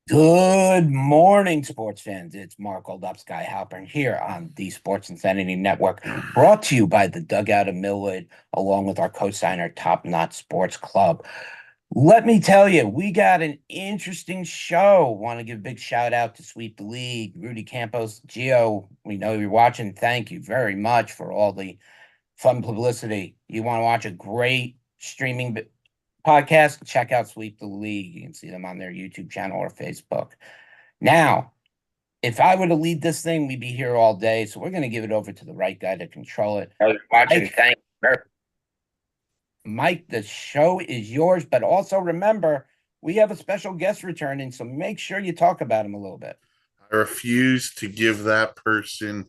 Good morning, sports fans. It's Mark Oldupsky Halpern here on the Sports Insanity Network, brought to you by the Dugout of Millwood, along with our co-signer, Top Knot Sports Club. Let me tell you, we got an interesting show. Want to give a big shout out to Sweep the League, Rudy Campos, Gio. We know you're watching. Thank you very much for all the fun publicity. You want to watch a great streaming podcast, check out Sweep the League. You can see them on their YouTube channel or Facebook. Now, if I were to lead this thing, we'd be here all day. So we're going to give it over to the right guy to control it. Watching, thank you. Mike, the show is yours, but also remember, we have a special guest returning, so make sure you talk about him a little bit. I refuse to give that person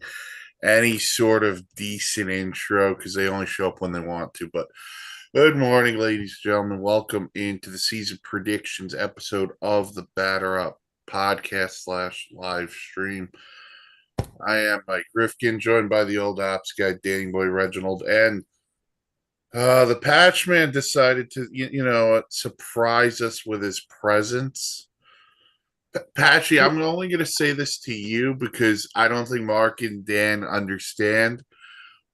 any sort of decent intro because they only show up when they want to. But good morning, ladies and gentlemen. Welcome into the season predictions episode of the Batter Up podcast slash live stream. I am Mike Rifkin, joined by the old ops guy, Danny Boy Reginald, and the Patchman decided to, surprise us with his presence. Patchy, I'm only going to say this to you because I don't think Mark and Dan understand.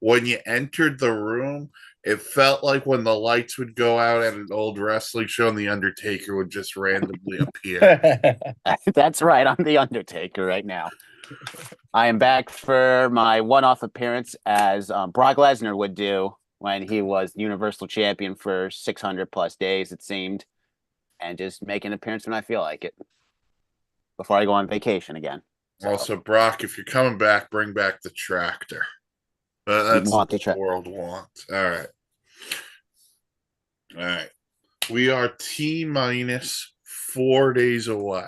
When you entered the room, it felt like when the lights would go out at an old wrestling show and the Undertaker would just randomly appear. That's right. I'm the Undertaker right now. I am back for my one-off appearance as Brock Lesnar would do when he was Universal Champion for 600 plus days, it seemed, and just make an appearance when I feel like it before I go on vacation again. So, Also, Brock, if you're coming back, bring back the tractor. you That's want what the world wants. All right. All right. We are T minus 4 days away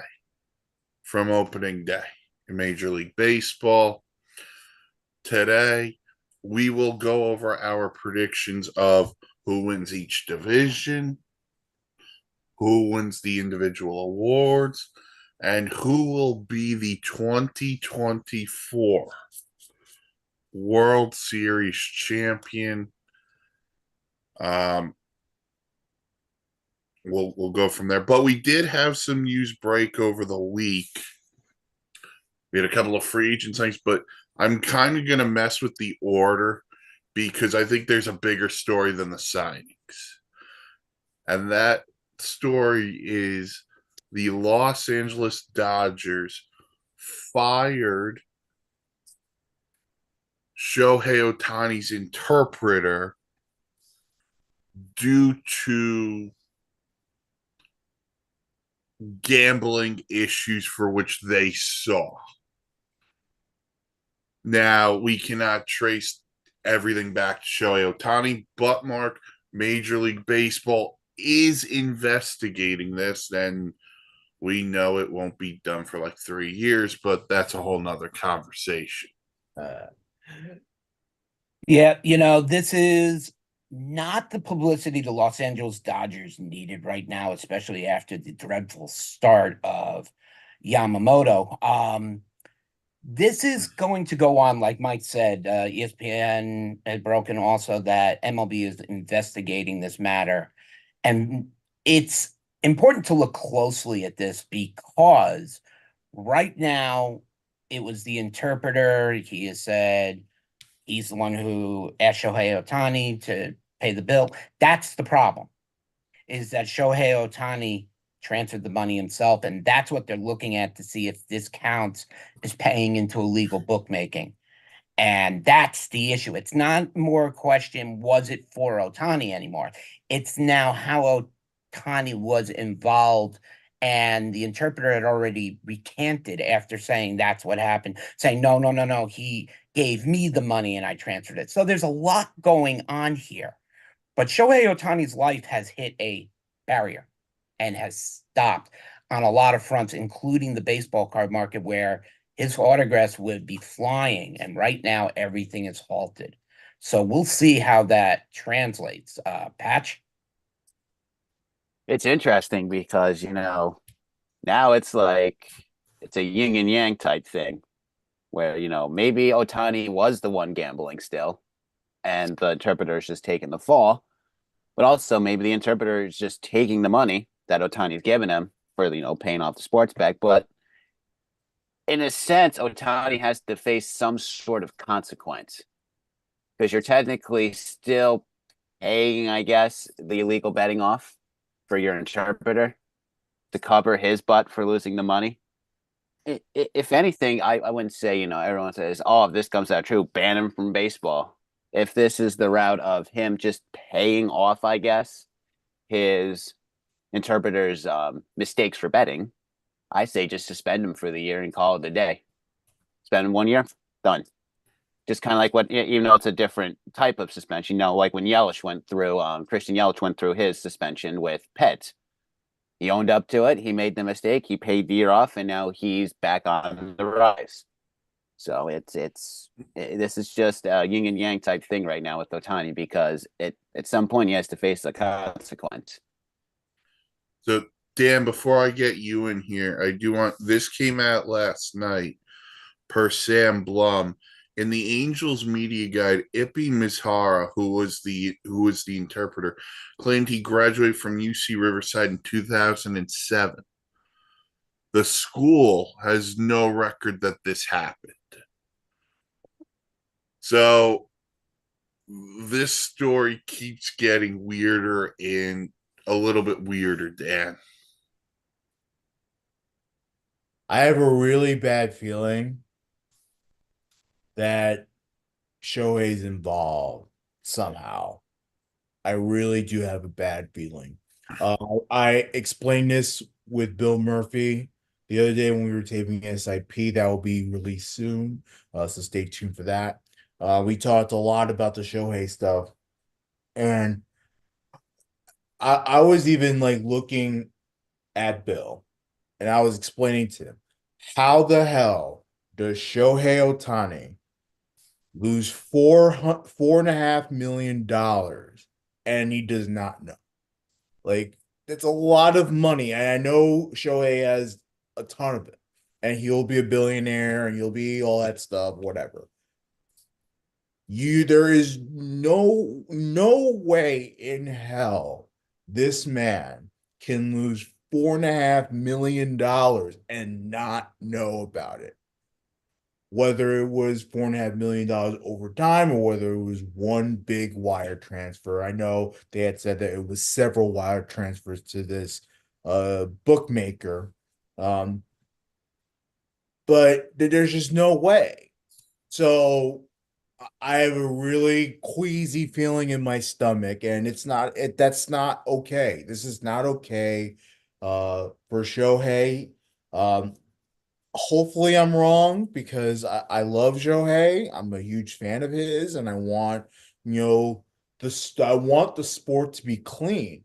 from opening day in Major League Baseball. Today, we will go over our predictions of who wins each division, who wins the individual awards, and who will be the 2024 World Series champion. Um, we'll go from there. But we did have some news break over the week. We had a couple of free agent things, but I'm kind of going to mess with the order because I think there's a bigger story than the signings. And that story is the Los Angeles Dodgers fired Shohei Ohtani's interpreter due to gambling issues for which they saw. Now, we cannot trace everything back to Shohei Ohtani, but Mark, Major League Baseball is investigating this, and we know it won't be done for like 3 years, but that's a whole nother conversation. Uh, this is not the publicity the Los Angeles Dodgers needed right now, especially after the dreadful start of Yamamoto. This is going to go on, like Mike said. ESPN has broken also that MLB is investigating this matter. And it's important to look closely at this because right now it was the interpreter. He has said he's the one who asked Shohei Ohtani to pay the bill. That's the problem, is that Shohei Ohtani transferred the money himself, and that's what they're looking at to see if this counts as paying into illegal bookmaking. And that's the issue. It's not more a question, was it for Ohtani anymore? It's now how Ohtani was involved. And the interpreter had already recanted after saying that's what happened, saying, no, no, no, no. He gave me the money and I transferred it. So there's a lot going on here. But Shohei Ohtani's life has hit a barrier and has stopped on a lot of fronts, including the baseball card market, where his autographs would be flying. And right now, everything is halted. So we'll see how that translates. Patch? it's interesting because, now it's like it's a yin and yang type thing where, maybe Ohtani was the one gambling still and the interpreter is just taking the fall. But also maybe the interpreter is just taking the money that Ohtani's giving him for paying off the sports back. But in a sense, Otani has to face some sort of consequence because you're technically still paying, I guess, the illegal betting off for your interpreter to cover his butt for losing the money. If anything, I wouldn't say, everyone says, oh, if this comes out true, ban him from baseball. If this is the route of him just paying off, I guess, his interpreter's mistakes for betting, I say just suspend him for the year and call it a day. Spend him 1 year, done. Just kind of like what, even though it's a different type of suspension, like when Yelich went through, Christian Yelich went through his suspension with Pets. He owned up to it. He made the mistake. He paid the year off, and now he's back on the rise. So this is just a yin and yang type thing right now with Otani because at some point he has to face a consequence. So, Dan, before I get you in here, I do want this came out last night per Sam Blum. In the Angels media guide, Ippy Mizhara, who was the interpreter, claimed he graduated from UC Riverside in 2007. The school has no record that this happened. So this story keeps getting weirder and a little bit weirder, Dan. I have a really bad feeling that Shohei's involved somehow. I really do have a bad feeling. I explained this with Bill Murphy the other day when we were taping SIP. That will be released soon, so stay tuned for that. We talked a lot about the Shohei stuff, and I was even like looking at Bill, and I was explaining to him, how the hell does Shohei Ohtani lose $4.5 million and he does not know? Like, that's a lot of money, and I know Shohei has a ton of it, and he'll be a billionaire and he'll be all that stuff, whatever. There is no way in hell this man can lose $4.5 million and not know about it. Whether it was $4.5 million over time or whether it was one big wire transfer. I know they had said that it was several wire transfers to this bookmaker. But there's just no way. So I have a really queasy feeling in my stomach, and that's not okay. This is not okay for Shohei. Hopefully I'm wrong because I love Shohei. I'm a huge fan of his, and I want, I want the sport to be clean.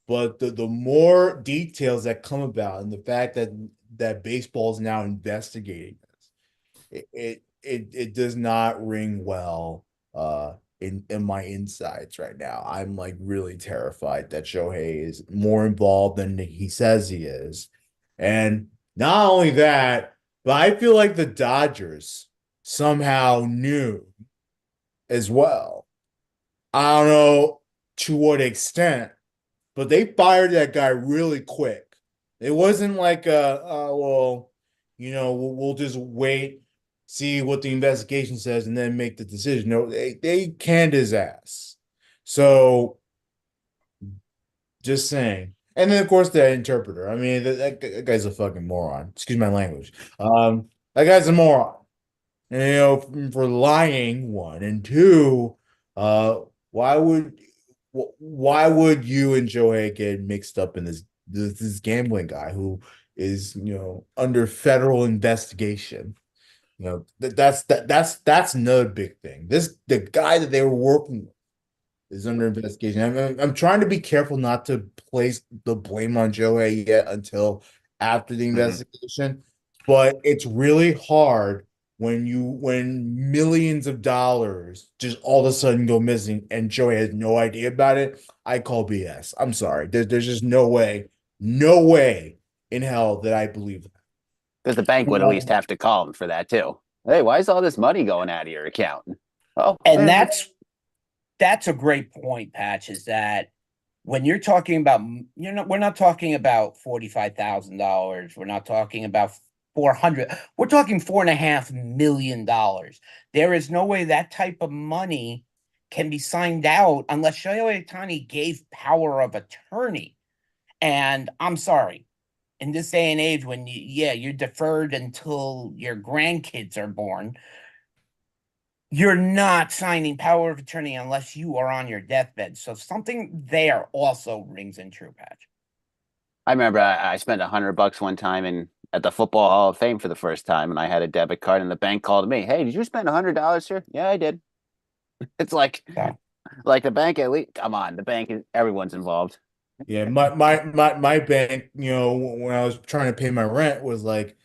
But the more details that come about, and the fact that baseball is now investigating this, it does not ring well in my insides right now. I'm like really terrified that Shohei is more involved than he says he is. And not only that, but I feel like the Dodgers somehow knew as well. I don't know to what extent, but they fired that guy really quick. It wasn't like we'll just wait, see what the investigation says, and then make the decision. No, they canned his ass. So, just saying. And then, of course, the interpreter. I mean, that guy's a fucking moron. Excuse my language. That guy's a moron. And, for lying, one. And two, why would you and Shohei get mixed up in this gambling guy who is, under federal investigation? That's another big thing. The guy that they were working with is under investigation. I'm trying to be careful not to place the blame on Shohei yet until after the investigation, but it's really hard when millions of dollars just all of a sudden go missing and Shohei has no idea about it. I call BS. I'm sorry. There's just no way in hell that I believe that. Because the bank would at least have to call him for that too. Hey, why is all this money going out of your account? Oh, and that's a great point, Patch, is that when you're talking about, we're not talking about $45,000. We're not talking about 400. We're talking $4.5 million. There is no way that type of money can be signed out unless Shohei Ohtani gave power of attorney. And I'm sorry, in this day and age, when you're deferred until your grandkids are born, you're not signing power of attorney unless you are on your deathbed. So something there also rings in true, Patch. I remember I spent $100 one time at the Football Hall of Fame for the first time, and I had a debit card, and the bank called me. Hey, did you spend $100 here? Yeah, I did. It's So, like the bank at least. Come on, the bank is everyone's involved. Yeah, my bank, when I was trying to pay my rent was like,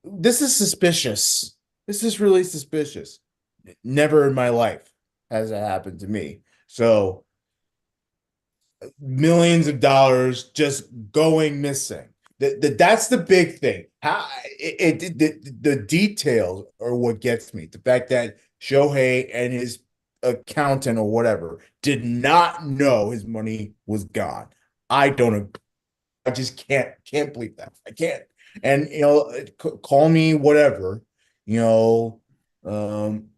this is suspicious. This is really suspicious. Never in my life has it happened to me. So millions of dollars just going missing. That's the big thing. How the details are what gets me. The fact that Shohei and his accountant or whatever did not know his money was gone. I don't. I just can't believe that. I can't. And call me whatever. You know, um,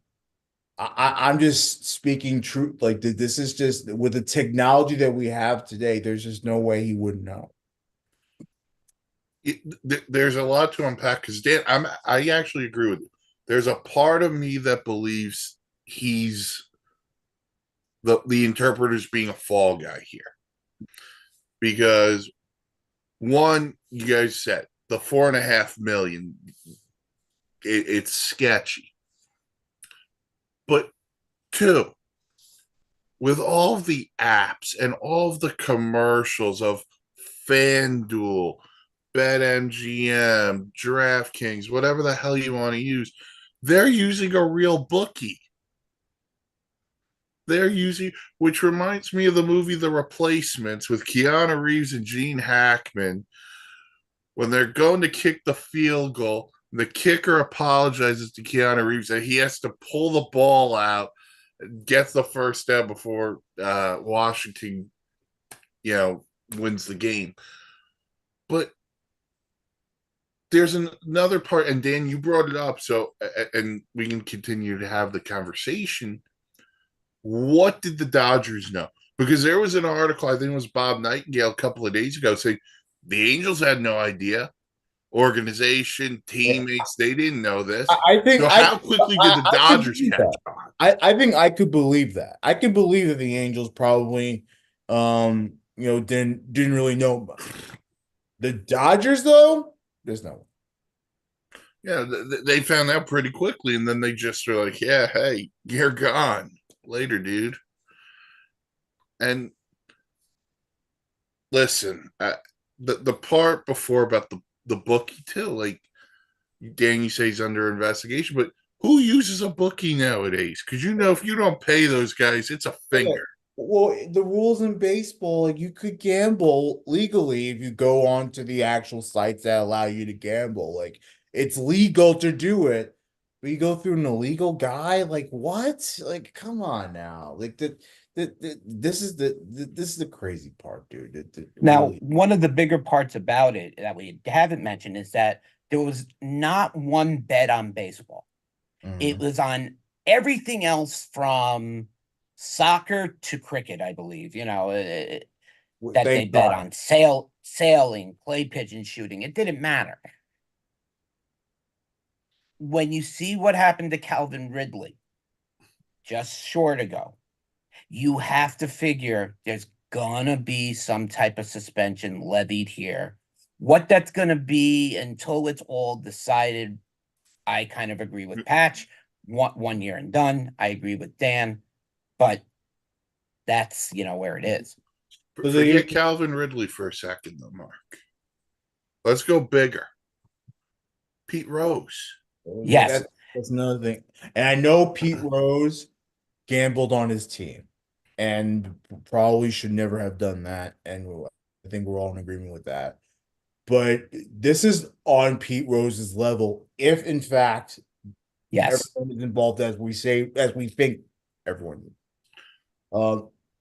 I'm just speaking truth. Like this is just with the technology that we have today. There's just no way he wouldn't know. There's a lot to unpack because Dan, I actually agree with you. There's a part of me that believes he's the interpreter's being a fall guy here because one, you guys said the 4.5 million, it's sketchy, but two, with all of the apps and all of the commercials of FanDuel, BetMGM, DraftKings, whatever the hell you want to use, they're using a real bookie. They're using, which reminds me of the movie The Replacements with Keanu Reeves and Gene Hackman. When they're going to kick the field goal, the kicker apologizes to Keanu Reeves that he has to pull the ball out, gets the first down before Washington, wins the game. But there's another part, and Dan, you brought it up, so and we can continue to have the conversation. What did the Dodgers know? Because there was an article, I think it was Bob Nightingale a couple of days ago, saying the Angels had no idea. Organization, teammates, they didn't know this. I think. So how quickly did the Dodgers catch on? I think I could believe that. I can believe that the Angels probably, didn't really know. The Dodgers, though, there's no one. Yeah, they found out pretty quickly, and then they just were like, "Yeah, hey, you're gone later, dude." And listen, the part before about the bookie too, like Dan, you say he's under investigation, but who uses a bookie nowadays? Because if you don't pay those guys, it's a finger. Well, the rules in baseball, like you could gamble legally if you go on to the actual sites that allow you to gamble. Like it's legal to do it, but you go through an illegal guy. Like what? Like come on now. Like this is the crazy part, dude. now, Really. one of the bigger parts about it that we haven't mentioned is that there was not one bet on baseball. It Mhm. was on everything else from soccer to cricket, I believe. That they Thank bet God. on sailing, clay pigeon shooting. It didn't matter. When you see what happened to Calvin Ridley just short ago, you have to figure there's gonna be some type of suspension levied here. What that's gonna be until it's all decided, I kind of agree with Patch. One year and done. I agree with Dan, but that's where it is. Forget Calvin Ridley for a second, though, Mark. Let's go bigger. Pete Rose. Yes. That's another thing. And I know Pete Rose gambled on his team and probably should never have done that. And I think we're all in agreement with that. But this is on Pete Rose's level, if in fact Yes. everyone is involved as we think everyone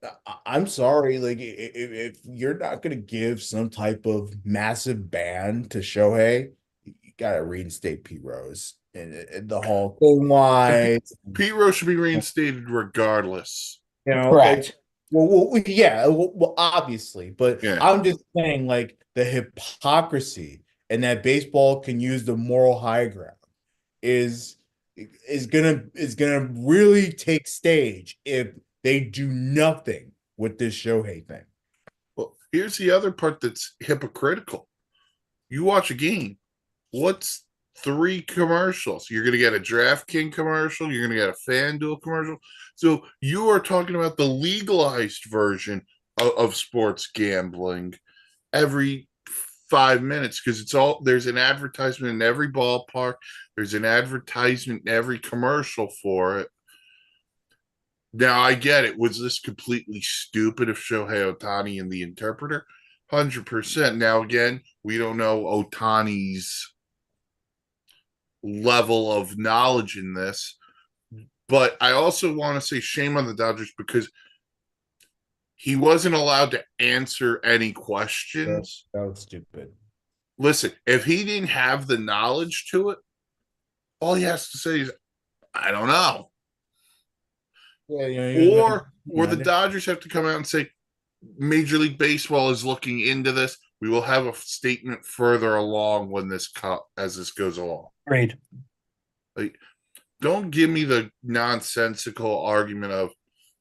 is. I'm sorry, like if you're not gonna give some type of massive ban to Shohei, you gotta reinstate Pete Rose and the whole thing wise. Pete Rose should be reinstated regardless. Like, Correct. yeah, obviously, but Yeah. I'm just saying, like, the hypocrisy and that baseball can use the moral high ground is is gonna really take stage if they do nothing with this Shohei thing. Well, here's the other part that's hypocritical. You watch a game. What's three commercials? You're going to get a DraftKings commercial. You're going to get a FanDuel commercial. So you are talking about the legalized version of sports gambling every 5 minutes because it's all there's an advertisement in every ballpark. There's an advertisement in every commercial for it. Now I get it. Was this completely stupid of Shohei Ohtani and the interpreter? 100%. Now again, we don't know Ohtani's level of knowledge in this, but I also want to say shame on the Dodgers because he wasn't allowed to answer any questions. That was stupid. Listen, if he didn't have the knowledge to it, all he has to say is, I don't know. Yeah, Or the Dodgers have to come out and say, Major League Baseball is looking into this. We will have a statement further along when as this goes along. Great. Like, don't give me the nonsensical argument of,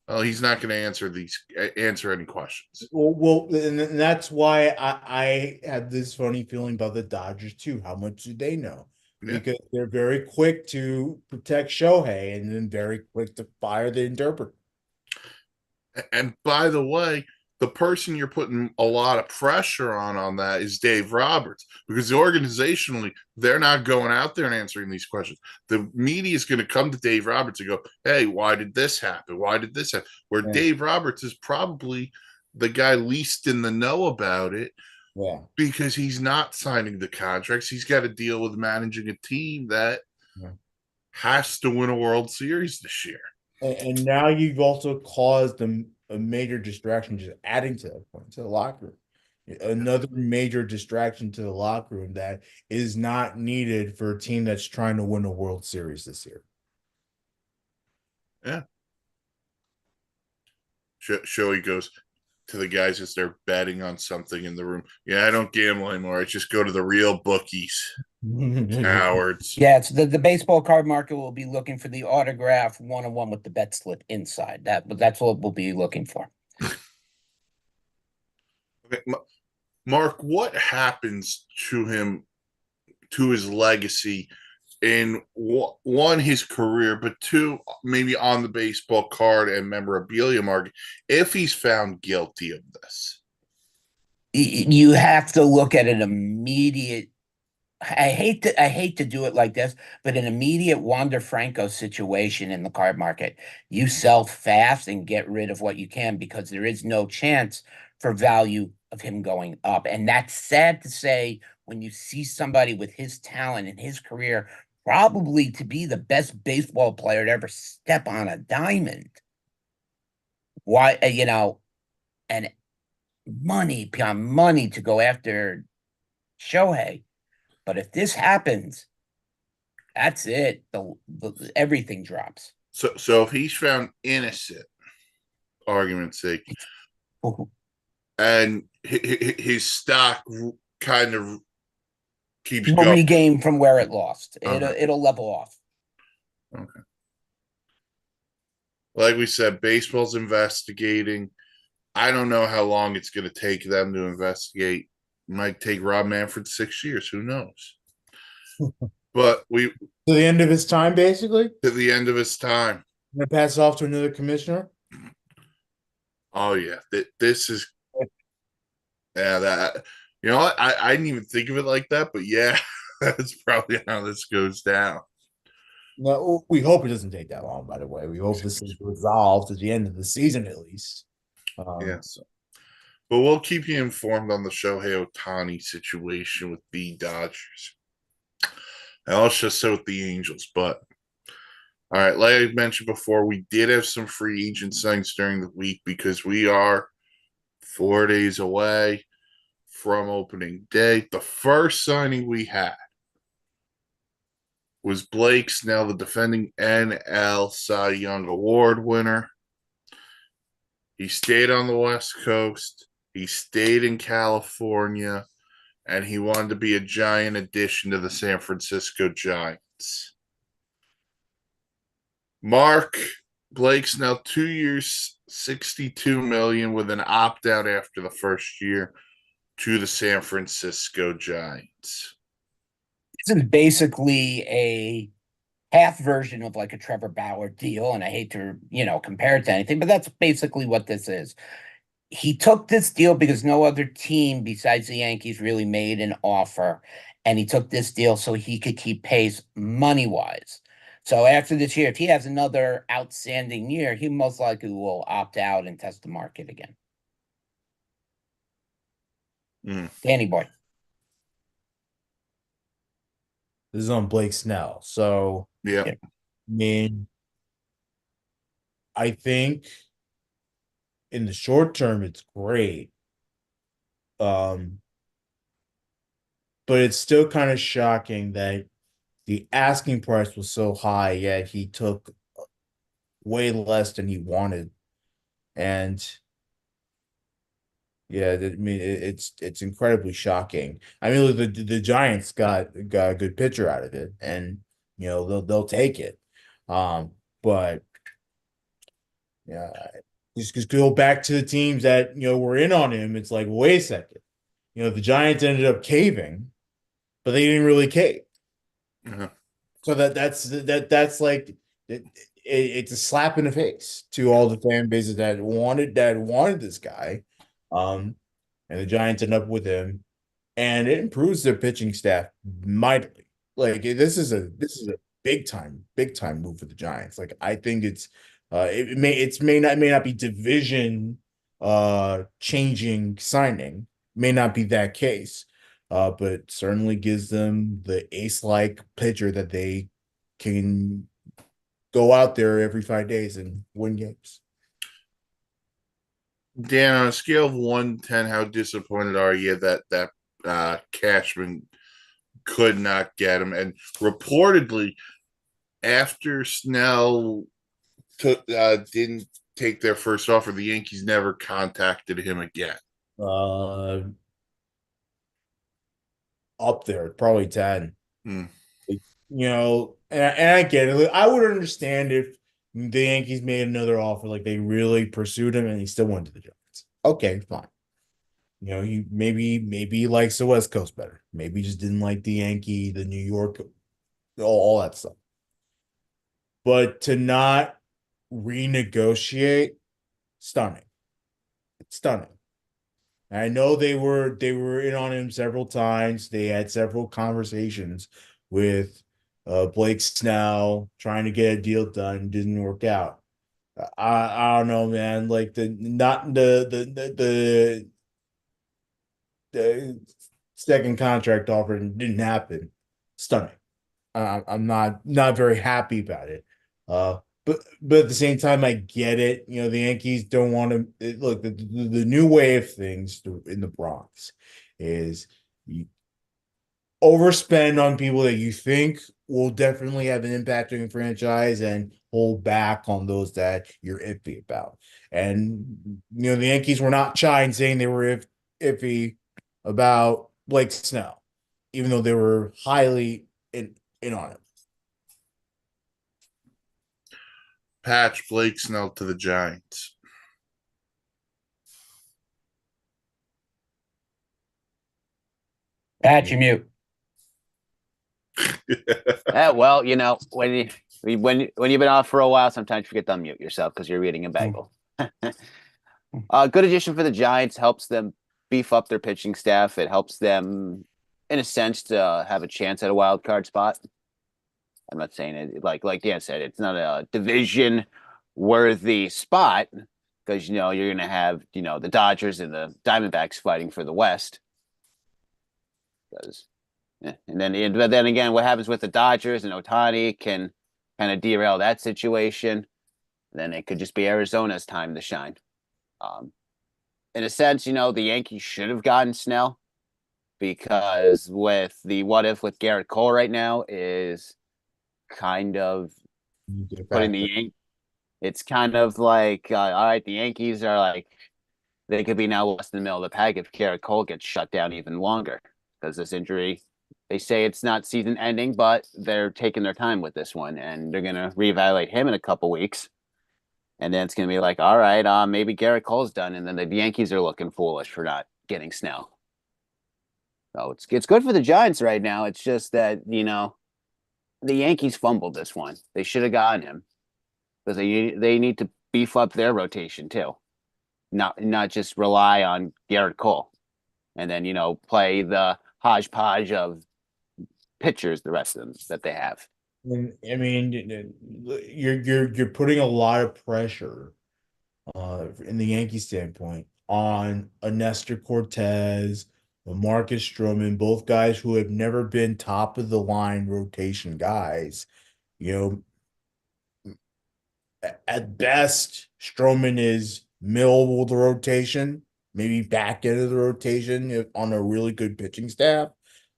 oh, he's not going to answer any questions. Well, and that's why I have this funny feeling about the Dodgers too. How much do they know? Yeah. Because they're very quick to protect Shohei and then very quick to fire the interpreter. And by the way, the person you're putting a lot of pressure on that is Dave Roberts, because organizationally, they're not going out there and answering these questions. The media is going to come to Dave Roberts and go, hey, why did this happen? Why did this happen? Where Dave Roberts is probably the guy least in the know about it. Yeah. Because he's not signing the contracts. He's got to deal with managing a team that has to win a World Series this year. And now you've also caused them a major distraction, just adding to that point, to the locker room. Another major distraction to the locker room that is not needed for a team that's trying to win a World Series this year. Yeah. Shoei goes to the guys as they're betting on something in the room. Yeah, I don't gamble anymore. I just go to the real bookies. Cowards. Yeah, it's the baseball card market will be looking for the autograph 1-on-1 with the bet slip inside. That's what we'll be looking for. Okay, Mark, what happens to him, to his legacy in one, his career, but two, maybe on the baseball card and memorabilia market, if he's found guilty of this? You have to look at an immediate. I hate to do it like this, but an immediate Wander Franco situation in the card market. You sell fast and get rid of what you can because there is no chance for value of him going up. And that's sad to say when you see somebody with his talent and his career, probably to be the best baseball player to ever step on a diamond. Why, and money beyond money to go after Shohei. But if this happens, that's it. Everything drops. So if he's found innocent, argument's sake, and his stock kind of keeps It'll going, regain from where it lost. Okay. It'll level off. Okay. Like we said, baseball's investigating. I don't know how long it's going to take them to investigate. It might take Rob Manfred 6 years. Who knows? But to the end of his time, basically. To the end of his time. Gonna pass off to another commissioner. Oh yeah, this is. Yeah, that what? I didn't even think of it like that, but yeah, that's probably how this goes down. No, we hope it doesn't take that long. By the way, we hope this is resolved at the end of the season, at least. Yes, but we'll keep you informed on the Shohei Ohtani situation with the Dodgers, and also so with the Angels. But All right, like I mentioned before, we did have some free agent signings during the week because we are 4 days away from opening day. The first signing we had was Blake Snell, the defending NL Cy Young Award winner. He stayed on the West Coast. He stayed in California, and he wanted to be a giant addition to the San Francisco Giants. Mark Blake's now 2 years, 62 million with an opt out after the first year to the San Francisco Giants. This is basically a half version of like a Trevor Bauer deal, and I hate to, compare it to anything, but that's basically what this is. He took this deal because no other team besides the Yankees really made an offer, and he took this deal so he could keep pace money-wise. So after this year, if he has another outstanding year, he most likely will opt out and test the market again. Danny boy. This is on Blake Snell. So, Yeah. I mean, I think in the short term, it's great. But it's still kind of shocking that the asking price was so high, yet he took way less than he wanted. And yeah, it's incredibly shocking. I mean, look, the Giants got a good pitcher out of it, and they'll take it. But yeah, just go back to the teams that were in on him. It's like, wait a second, the Giants ended up caving, but they didn't really cave. Uh-huh. So that's like it's a slap in the face to all the fan bases that wanted this guy. And the Giants end up with him, and it improves their pitching staff mightily. Like this is a big time move for the Giants. Like I think it's it may not be division changing signing, may not be that case. But certainly gives them the ace-like pitcher that they can go out there every 5 days and win games. Dan, on a scale of 1 to 10, how disappointed are you that Cashman could not get him? And reportedly, after Snell didn't take their first offer, the Yankees never contacted him again. Up there, probably 10. Hmm. And I get it. I would understand if the Yankees made another offer, like they really pursued him and he still went to the Giants. Okay, fine. He maybe likes the West Coast better. Maybe he just didn't like the New York, all that stuff. But to not renegotiate, stunning. It's stunning. I know they were in on him several times. They had several conversations with Blake Snell trying to get a deal done. Didn't work out. I don't know, man. Like the second contract offer didn't happen. Stunning. I'm not very happy about it. But at the same time, I get it. The Yankees don't want to look. The new way of things in the Bronx is you overspend on people that you think will definitely have an impact on your franchise and hold back on those that you're iffy about. And the Yankees were not shy in saying they were iffy about Blake Snell, even though they were highly in on it. Patch Blake Snell to the Giants. Pat, you mute. Well, when you've been off for a while, sometimes you forget to unmute yourself because you're eating a bagel. Good addition for the Giants, helps them beef up their pitching staff. It helps them, in a sense, to have a chance at a wild card spot. I'm not saying it like Dan said, it's not a division worthy spot because you're gonna have the Dodgers and the Diamondbacks fighting for the West. But then again, what happens with the Dodgers and Ohtani can kind of derail that situation, then it could just be Arizona's time to shine. In a sense, the Yankees should have gotten Snell because with the what if with Garrett Cole right now is kind of putting the Yankees. It's kind of like, all right, the Yankees are like, they could be now less than the middle of the pack if Garrett Cole gets shut down even longer because this injury, they say it's not season ending, but they're taking their time with this one and they're going to reevaluate him in a couple weeks. And then it's going to be like, all right, maybe Garrett Cole's done. And then the Yankees are looking foolish for not getting Snell. So it's good for the Giants right now. It's just that, the Yankees fumbled this one. They should have gotten him because they need to beef up their rotation too. Not just rely on Garrett Cole and then, play the hodgepodge of pitchers, the rest of them that they have. I mean, you're putting a lot of pressure, in the Yankee standpoint on a Nestor Cortez, a Marcus Stroman, both guys who have never been top of the line rotation guys. At best, Stroman is middle of the rotation, maybe back end of the rotation on a really good pitching staff.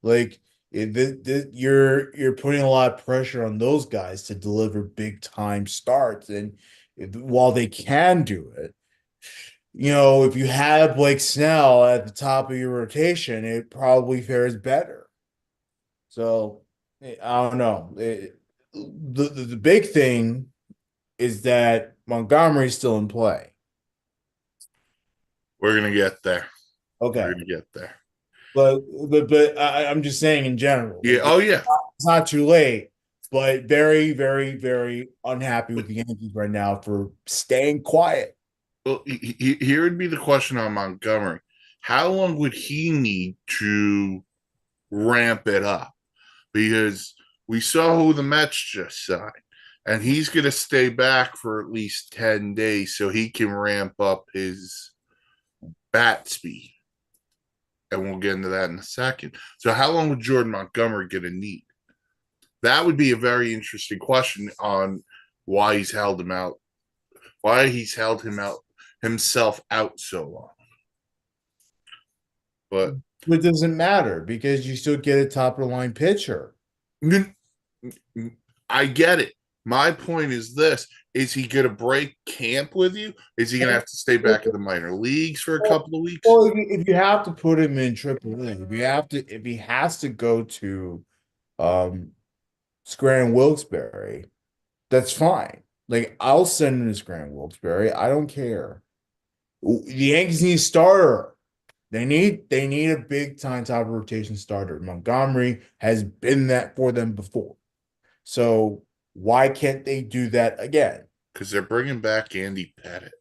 Like you're putting a lot of pressure on those guys to deliver big time starts, and while they can do it, if you have Blake Snell at the top of your rotation, it probably fares better. So I don't know. The big thing is that Montgomery's still in play. We're gonna get there. Okay, We're gonna get there. but I'm just saying in general. Yeah. Oh yeah. It's not too late, but very, very, very unhappy with the Yankees right now for staying quiet. Well, here would be the question on Montgomery. How long would he need to ramp it up? Because we saw who the Mets just signed, and he's going to stay back for at least 10 days so he can ramp up his bat speed. And we'll get into that in a second. So, how long would Jordan Montgomery going to need? That would be a very interesting question on why he's held him out, why he's held himself out so long. But it doesn't matter because you still get a top of the line pitcher. I get it. My point is this: is he going to break camp with you? Is he going to have to stay back in the minor leagues for a couple of weeks? Well, if you have to put him in AAA, if he has to go to Scranton Wilkes-Barre, that's fine. Like I'll send him to Scranton Wilkes-Barre. I don't care. The Yankees need a starter. They need a big time top rotation starter. Montgomery has been that for them before. So why can't they do that again? Because they're bringing back Andy Pettit.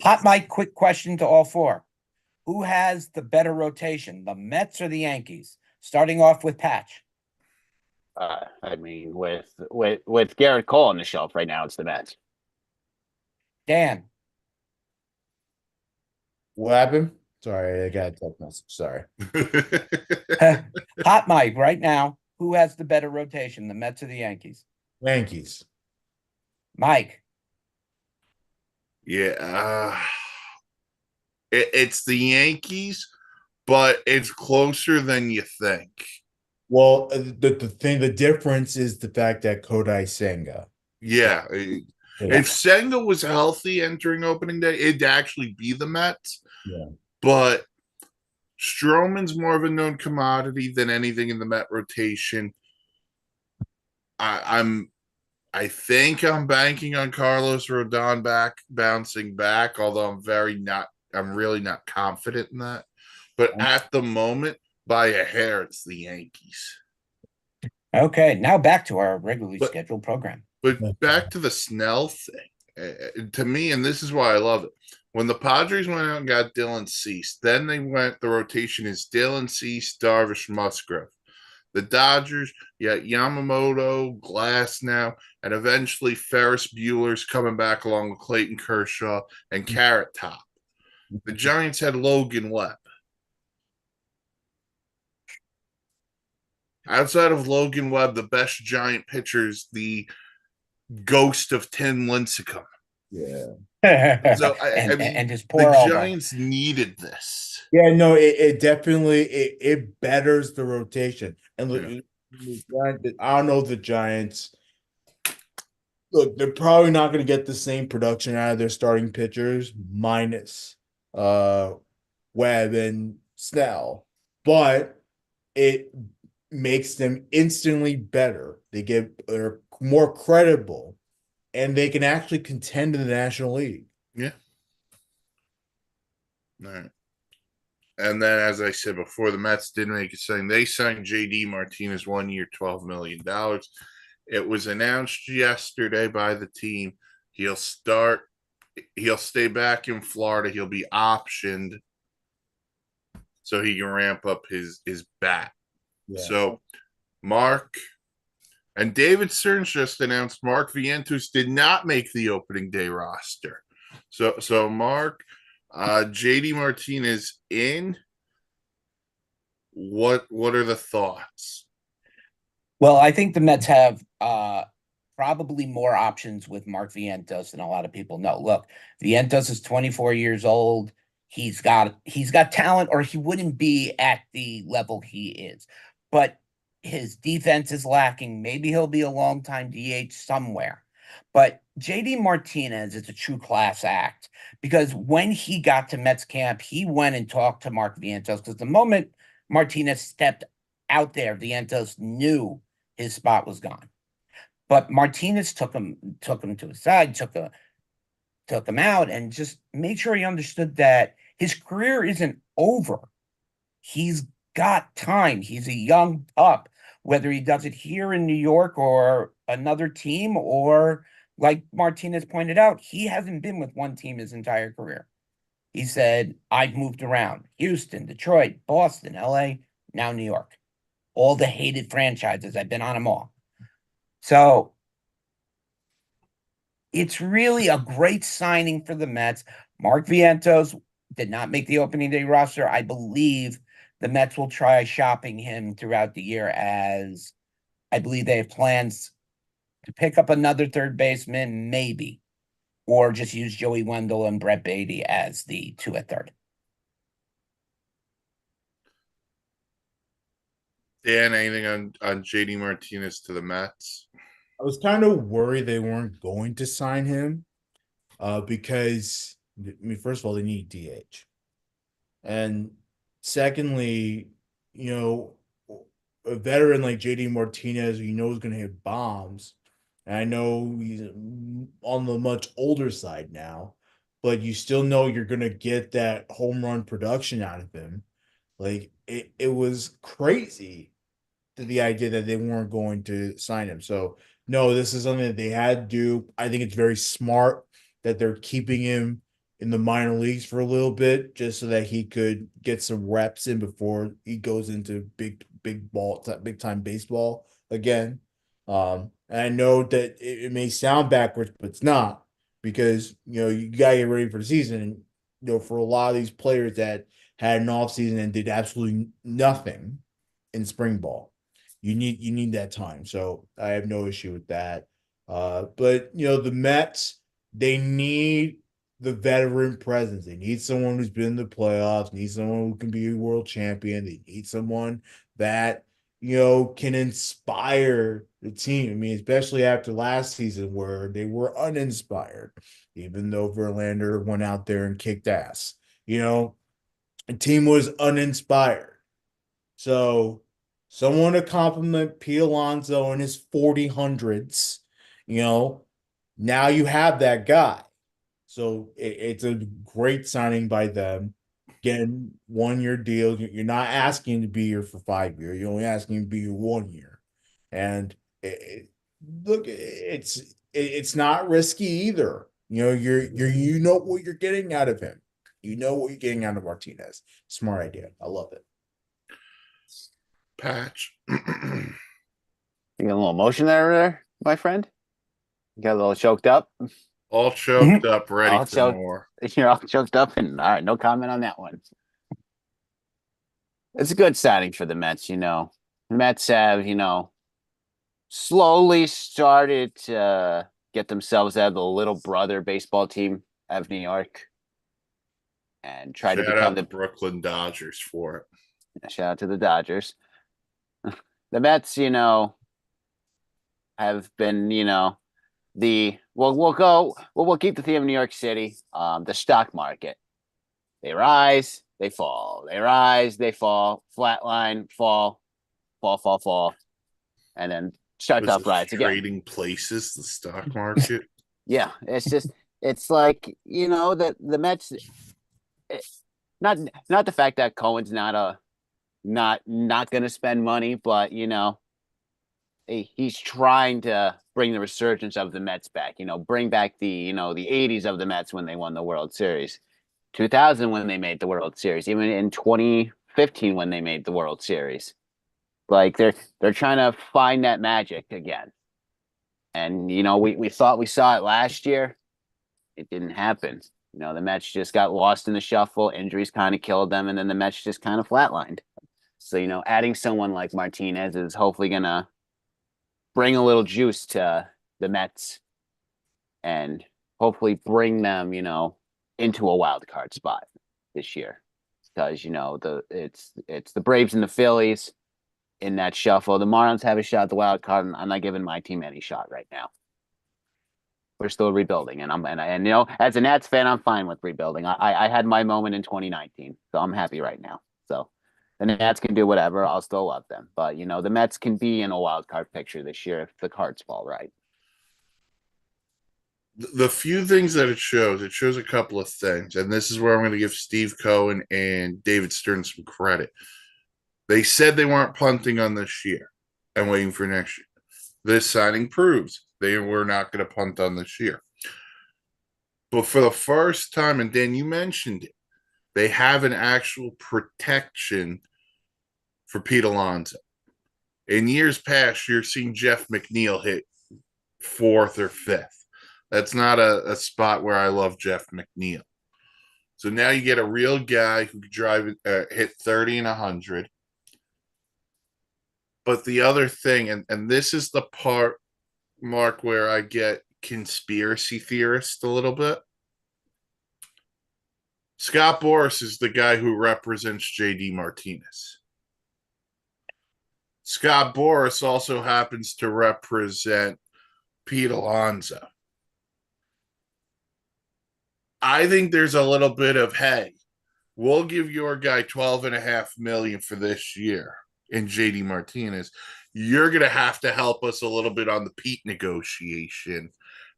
Hot Mike, quick question to all four. Who has the better rotation, the Mets or the Yankees? Starting off with Patch. I mean, with Garrett Cole on the shelf right now, it's the Mets. Dan. What happened? Sorry, I got a text message. Sorry. Hot Mike, right now, who has the better rotation, the Mets or the Yankees? Yankees. Mike. Yeah. It's the Yankees, but it's closer than you think. Well, the difference is the fact that Kodai Senga. Yeah. If Senga was healthy entering opening day, it'd actually be the Mets. Yeah. But Stroman's more of a known commodity than anything in the Met rotation. I think I'm banking on Carlos Rodon bouncing back, although I'm really not confident in that. But at the moment, by a hair, it's the Yankees. Okay, now back to our regularly scheduled program. But back to the Snell thing, to me, and this is why I love it. When the Padres went out and got Dylan Cease, then the rotation is Dylan Cease, Darvish, Musgrove. The Dodgers, you got Yamamoto, Glass now, and eventually Ferris Bueller's coming back along with Clayton Kershaw and Carrot Top. The Giants had Logan Webb. outside of Logan Webb, the best Giant pitcher is the ghost of Tim Lincecum. Yeah. So I mean, and his the poor elbow. Giants needed this. Yeah, no, it definitely it betters the rotation. And look, I don't know the Giants. Look, they're probably not going to get the same production out of their starting pitchers, minus Webb and Snell, but it makes them instantly better. They're more credible, and they can actually contend in the National League. Yeah. All right. And then, as I said before, the Mets did make a sign. They signed JD Martinez 1 year, $12 million. It was announced yesterday by the team. He'll stay back in Florida. He'll be optioned so he can ramp up his bat. Yeah. So Mark and David Stearns just announced Mark Vientos did not make the opening day roster. So Mark, JD Martinez in. What are the thoughts? Well, I think the Mets have probably more options with Mark Vientos than a lot of people know. Look, Vientos is 24 years old. He's got talent, or he wouldn't be at the level he is. But his defense is lacking. Maybe he'll be a long-time DH somewhere. But JD Martinez is a true class act, because when he got to Mets camp, he went and talked to Mark Vientos, because the moment Martinez stepped out there, Vientos knew his spot was gone. But Martinez took him to his side, took him out, and just made sure he understood that his career isn't over. He's got time. He's a young pup. Whether he does it here in New York or another team, or like Martinez pointed out, he hasn't been with one team his entire career. He said, I've moved around: Houston, Detroit, Boston, LA, now New York. All the hated franchises. I've been on them all. So it's really a great signing for the Mets. Mark Vientos did not make the opening day roster. I believe the Mets will try shopping him throughout the year, as I believe they have plans to pick up another third baseman, maybe, or just use Joey Wendell and Brett Beatty as the 2 at third. Dan, anything on JD Martinez to the Mets? I was kind of worried they weren't going to sign him, because I mean, first of all, they need DH, and secondly, a veteran like JD Martinez, is going to hit bombs. And I know he's on the much older side now, but you still know you're going to get that home run production out of him. Like it was crazy, the idea that they weren't going to sign him. So no, this is something that they had to do. I think it's very smart that they're keeping him in the minor leagues for a little bit, just so that he could get some reps in before he goes into big time baseball again. And I know that it may sound backwards, but it's not, because you gotta get ready for the season. And for a lot of these players that had an off season and did absolutely nothing in spring ball, you need that time. So I have no issue with that. But the Mets, they need the veteran presence. They need someone who's been in the playoffs, need someone who can be a world champion. They need someone that can inspire the team. I mean, especially after last season where they were uninspired, even though Verlander went out there and kicked ass. The team was uninspired. So someone to compliment Pete Alonso in his 40 hundreds, now you have that guy. So it's a great signing by them. Again, 1 year deal. You're not asking to be here for 5 years. You're only asking to be here 1 year. And look, it's not risky either. You know what you're getting out of him. You know what you're getting out of Martinez. Smart idea. I love it. Patch. You got a little emotion there, my friend? You got a little choked up? All choked up, ready All for choked. more. You're all choked up, and all right, no comment on that one. It's a good signing for the Mets, the Mets have, slowly started to get themselves out of the little brother baseball team of New York and try to Shout become out the the Brooklyn Dodgers for it. shout out to the Dodgers. The Mets, have been, we'll keep the theme of New York City, the stock market. They rise, they fall. They rise, they fall, flatline, fall, fall, fall, fall, and then start to Was this uprise again. trading places, the stock market? Yeah, it's like, that the Mets, it, not the fact that Cohen's not going to spend money, but he's trying to bring the resurgence of the Mets back. Bring back the 80s of the Mets when they won the World Series, 2000 when they made the World Series, even in 2015 when they made the World Series. Like they're trying to find that magic again. And we thought we saw it last year. It didn't happen. The Mets just got lost in the shuffle. Injuries kind of killed them, and then the Mets just kind of flatlined. So, adding someone like Martinez is hopefully gonna bring a little juice to the Mets and hopefully bring them, into a wild card spot this year. Because, it's the Braves and the Phillies in that shuffle. The Marlins have a shot at the wild card, and I'm not giving my team any shot right now. We're still rebuilding, and as a Nats fan, I'm fine with rebuilding. I had my moment in 2019, so I'm happy right now. So the Nats can do whatever. I'll still love them, but the Mets can be in a wild card picture this year if the cards fall right. The few things that it shows a couple of things, and this is where I'm going to give Steve Cohen and David Stern some credit. They said they weren't punting on this year and waiting for next year. This signing proves they were not going to punt on this year. But for the first time, and Dan, you mentioned it, they have an actual protection for Pete Alonso. In years past, you're seeing Jeff McNeil hit fourth or fifth. That's not a spot where I love Jeff McNeil. So now you get a real guy who can hit 30 and 100. But the other thing, and this is the part, Mark, where I get conspiracy theorist a little bit. Scott Boras is the guy who represents JD Martinez. Scott Boras also happens to represent Pete Alonso. I think there's a little bit of, hey, we'll give your guy $12.5 million for this year in JD Martinez. You're going to have to help us a little bit on the Pete negotiation.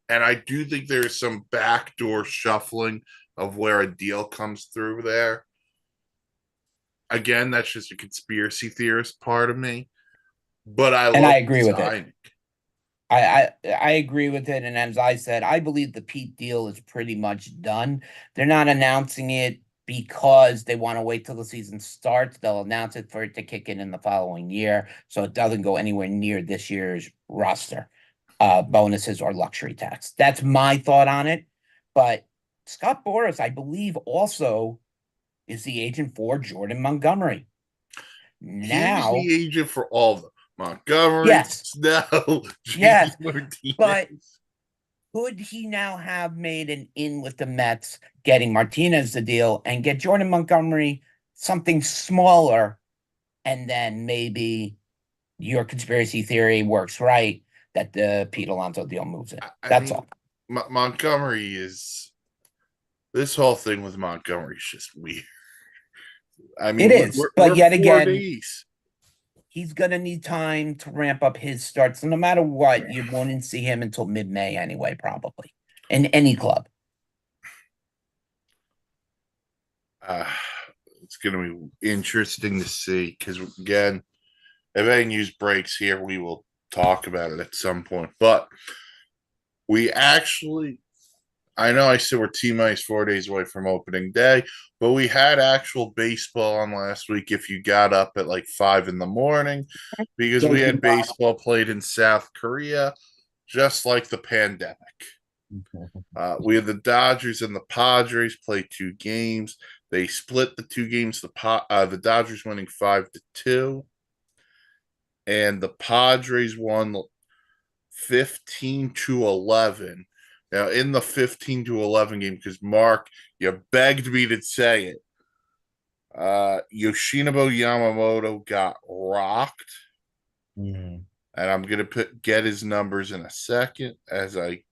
And I do think there's some backdoor shuffling of where a deal comes through there. Again, that's just a conspiracy theorist part of me. But I agree with it. I agree with it. And as I said, I believe the Pete deal is pretty much done. They're not announcing it because they want to wait till the season starts. They'll announce it for it to kick in the following year, so it doesn't go anywhere near this year's roster bonuses or luxury tax. That's my thought on it. But Scott Boras, I believe, also is the agent for Jordan Montgomery. Now, he was the agent for all of them. Montgomery, yes, Snell, yes, Martinez. but could he now have made an in with the Mets, getting Martinez the deal and get Jordan Montgomery something smaller, and then maybe your conspiracy theory works right that the Pete Alonso deal moves in? That's all. Montgomery is this whole thing with Montgomery is just weird. I mean, it is, but yet again, days. He's going to need time to ramp up his starts. So no matter what, you won't see him until mid-May anyway, probably, in any club. It's going to be interesting to see because, again, if any news breaks here, we will talk about it at some point. But we actually, I know I said we're T-minus 4 days away from opening day, but we had actual baseball on last week if you got up at like 5 a.m. because we had baseball played in South Korea, just like the pandemic. We had the Dodgers and the Padres play 2 games. They split the 2 games, the Dodgers winning 5-2. and the Padres won 15-11. Now, in the 15-11 game, because Mark, you begged me to say it, Yoshinobu Yamamoto got rocked, Mhm. and I'm gonna get his numbers in a second as I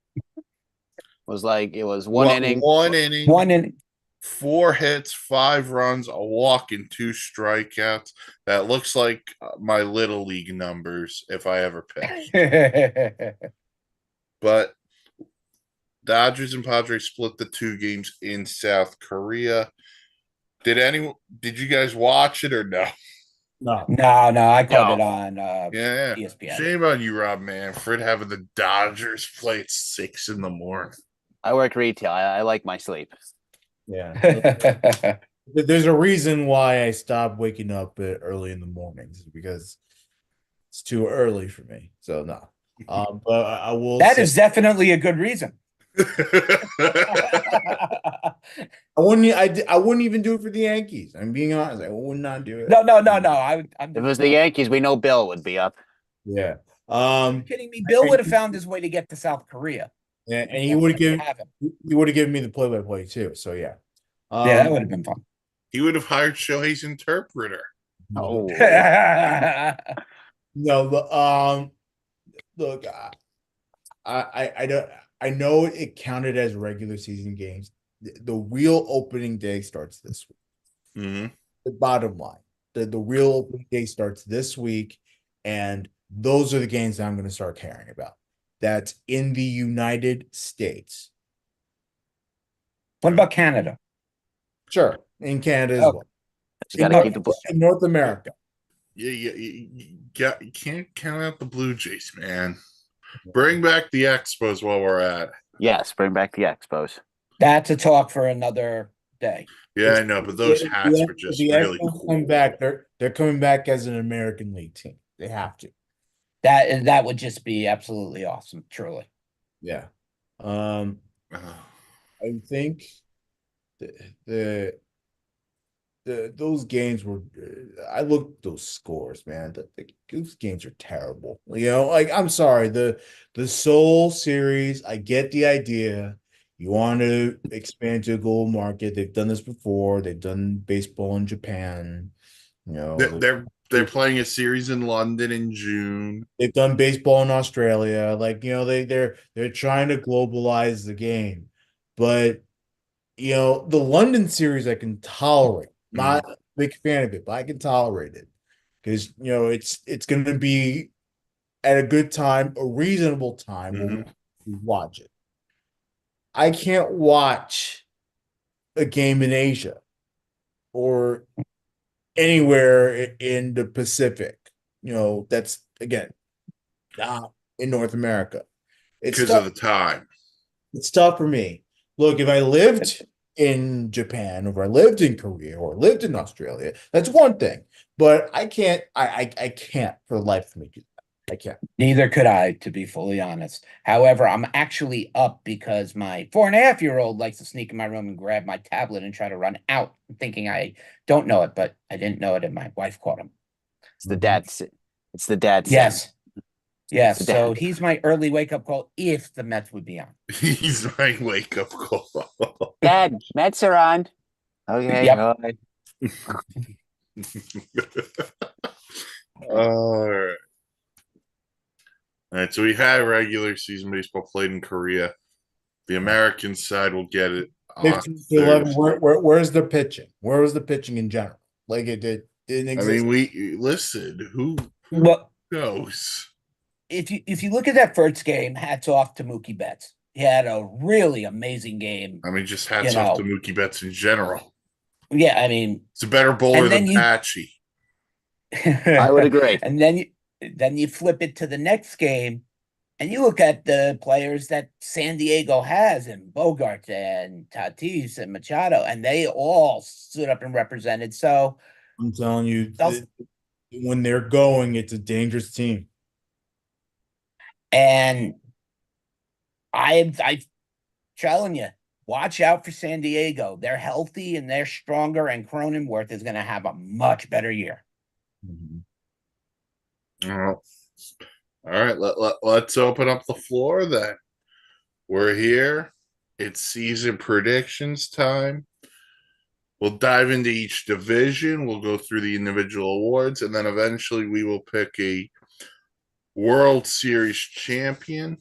It was one inning. one inning, One in 4 hits, 5 runs, a walk, and 2 strikeouts. That looks like my little league numbers if I ever pitched. But Dodgers and Padres split the 2 games in South Korea. Did you guys watch it or no? No. no, I caught No. it on Yeah. ESPN. Shame on you, Rob Manfred, having the Dodgers play at 6 in the morning. I work retail. I like my sleep. Yeah. There's a reason why I stopped waking up early in the mornings because it's too early for me. So no. But I will That say is definitely a good reason. I wouldn't even do it for the Yankees. I'm being honest. I would not do it. No. I'm If it was the Yankees, we know Bill would be up. Yeah. kidding me. Bill would have found his way to get to South Korea. And he would have Have him. given me the play-by-play too. So yeah. Yeah, that would have been fun. He would have hired Shohei's interpreter. Oh, No, look, I don't. I know it counted as regular season games. The real opening day starts this week. Mm-hmm. The bottom line, the real opening day starts this week, and those are the games that I'm going to start caring about. That's in the United States. What about Canada? Sure, in Canada as Oh. well. you got to keep the. In North America. Yeah, you can't count out the Blue Jays, man. Bring back the Expos while we're at it. Yes, bring back the Expos. That's a talk for another day. Yeah, I know, but those hats were just really Expos cool. come back. They're coming back as an American League team. They have to. That would just be absolutely awesome, truly. Yeah. Oh. I think the those games were. I looked at those scores, man. Those games are terrible. Like I'm sorry. The Seoul series. I get the idea. You want to expand to a global market. They've done this before. They've done baseball in Japan. They're playing a series in London in June. They've done baseball in Australia. Like, they're trying to globalize the game. But the London series I can tolerate. Not a big fan of it, but I can tolerate it. Because it's gonna be at a good time, a reasonable time when we watch it. I can't watch a game in Asia or anywhere in the Pacific. That's again not in North America. It's because tough. of the time. It's tough for me. Look, if I lived in Japan, or if I lived in Korea, or lived in Australia, that's one thing. But I can't. I can't for the life of me do that. I can't. Neither could I, to be fully honest. However, I'm actually up because my 4.5-year-old likes to sneak in my room and grab my tablet and try to run out, thinking I don't know it, but I didn't know it, and my wife caught him. It's the dad's. It's the dad's. Yes. Yes. The So dad. he's my early wake-up call if the Mets would be on. He's my wake up call. Dad, Mets are on. Okay. Yep. All right. All right. All right. So we had regular season baseball played in Korea. The American side will get it. 15-11. Where's the pitching? Where was the pitching in general? Like it didn't I exist. mean, we listen. Who Well, knows? if you look at that first game, hats off to Mookie Betts. He had a really amazing game. I mean, just hats off to Mookie Betts in general. Yeah, I mean, It's a better bowler than Patchy. I would agree. And then you flip it to the next game, and you look at the players that San Diego has, and Bogart and Tatis and Machado, and they all stood up and represented. So I'm telling you, when they're going, it's a dangerous team. And I'm telling you, watch out for San Diego. They're healthy and they're stronger, and Cronenworth is going to have a much better year. Well, all right, let's open up the floor then. We're here. It's season predictions time. We'll dive into each division. We'll go through the individual awards, and then eventually we will pick a World Series champion.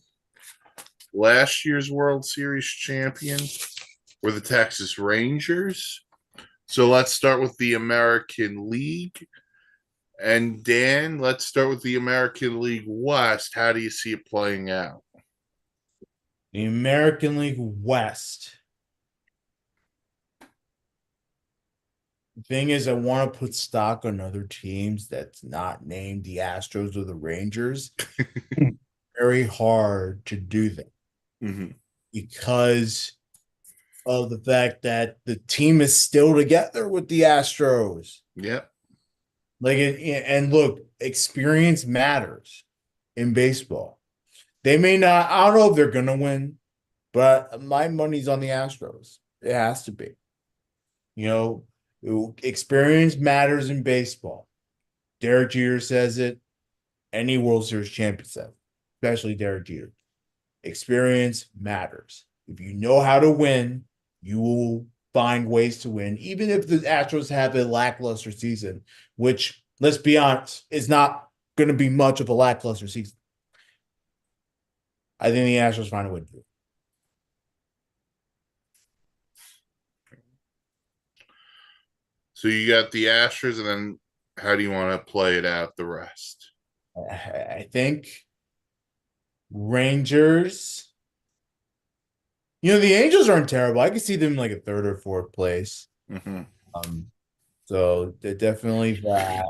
Last year's World Series champion were the Texas Rangers. So let's start with the American League. And Dan, let's start with the American League West. How do you see it playing out? The American League West. The thing is, I want to put stock on other teams that's not named the Astros or the Rangers. Very hard to do that Mm-hmm. because of the fact that the team is still together with the Astros. Yep. And look, experience matters in baseball. They may not, I don't know if they're gonna win, but my money's on the Astros. It has to be. Experience matters in baseball. Derek Jeter says it. Any World Series champion says it, especially Derek Jeter. Experience matters. If you know how to win, you will find ways to win, even if the Astros have a lackluster season, which, let's be honest, is not going to be much of a lackluster season. I think the Astros find a way to do it. So you got the Astros, and then how do you want to play it out the rest? I think Rangers. The Angels aren't terrible. I can see them like a third or fourth place. Mm-hmm. So they're definitely that.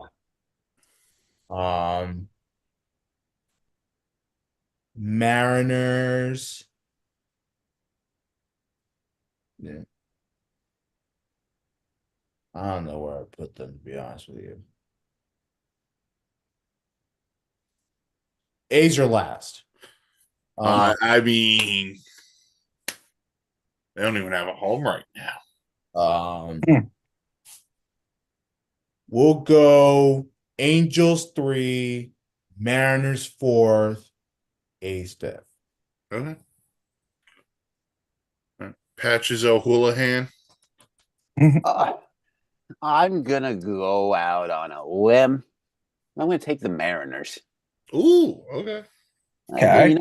Mariners. Yeah. I don't know where I put them, to be honest with you. A's are last. I mean, they don't even have a home right now. We'll go Angels 3, Mariners 4th, A's 5th. Okay. Patches O'Houlihan. I'm gonna go out on a limb. I'm gonna take the Mariners. Ooh, okay. Okay.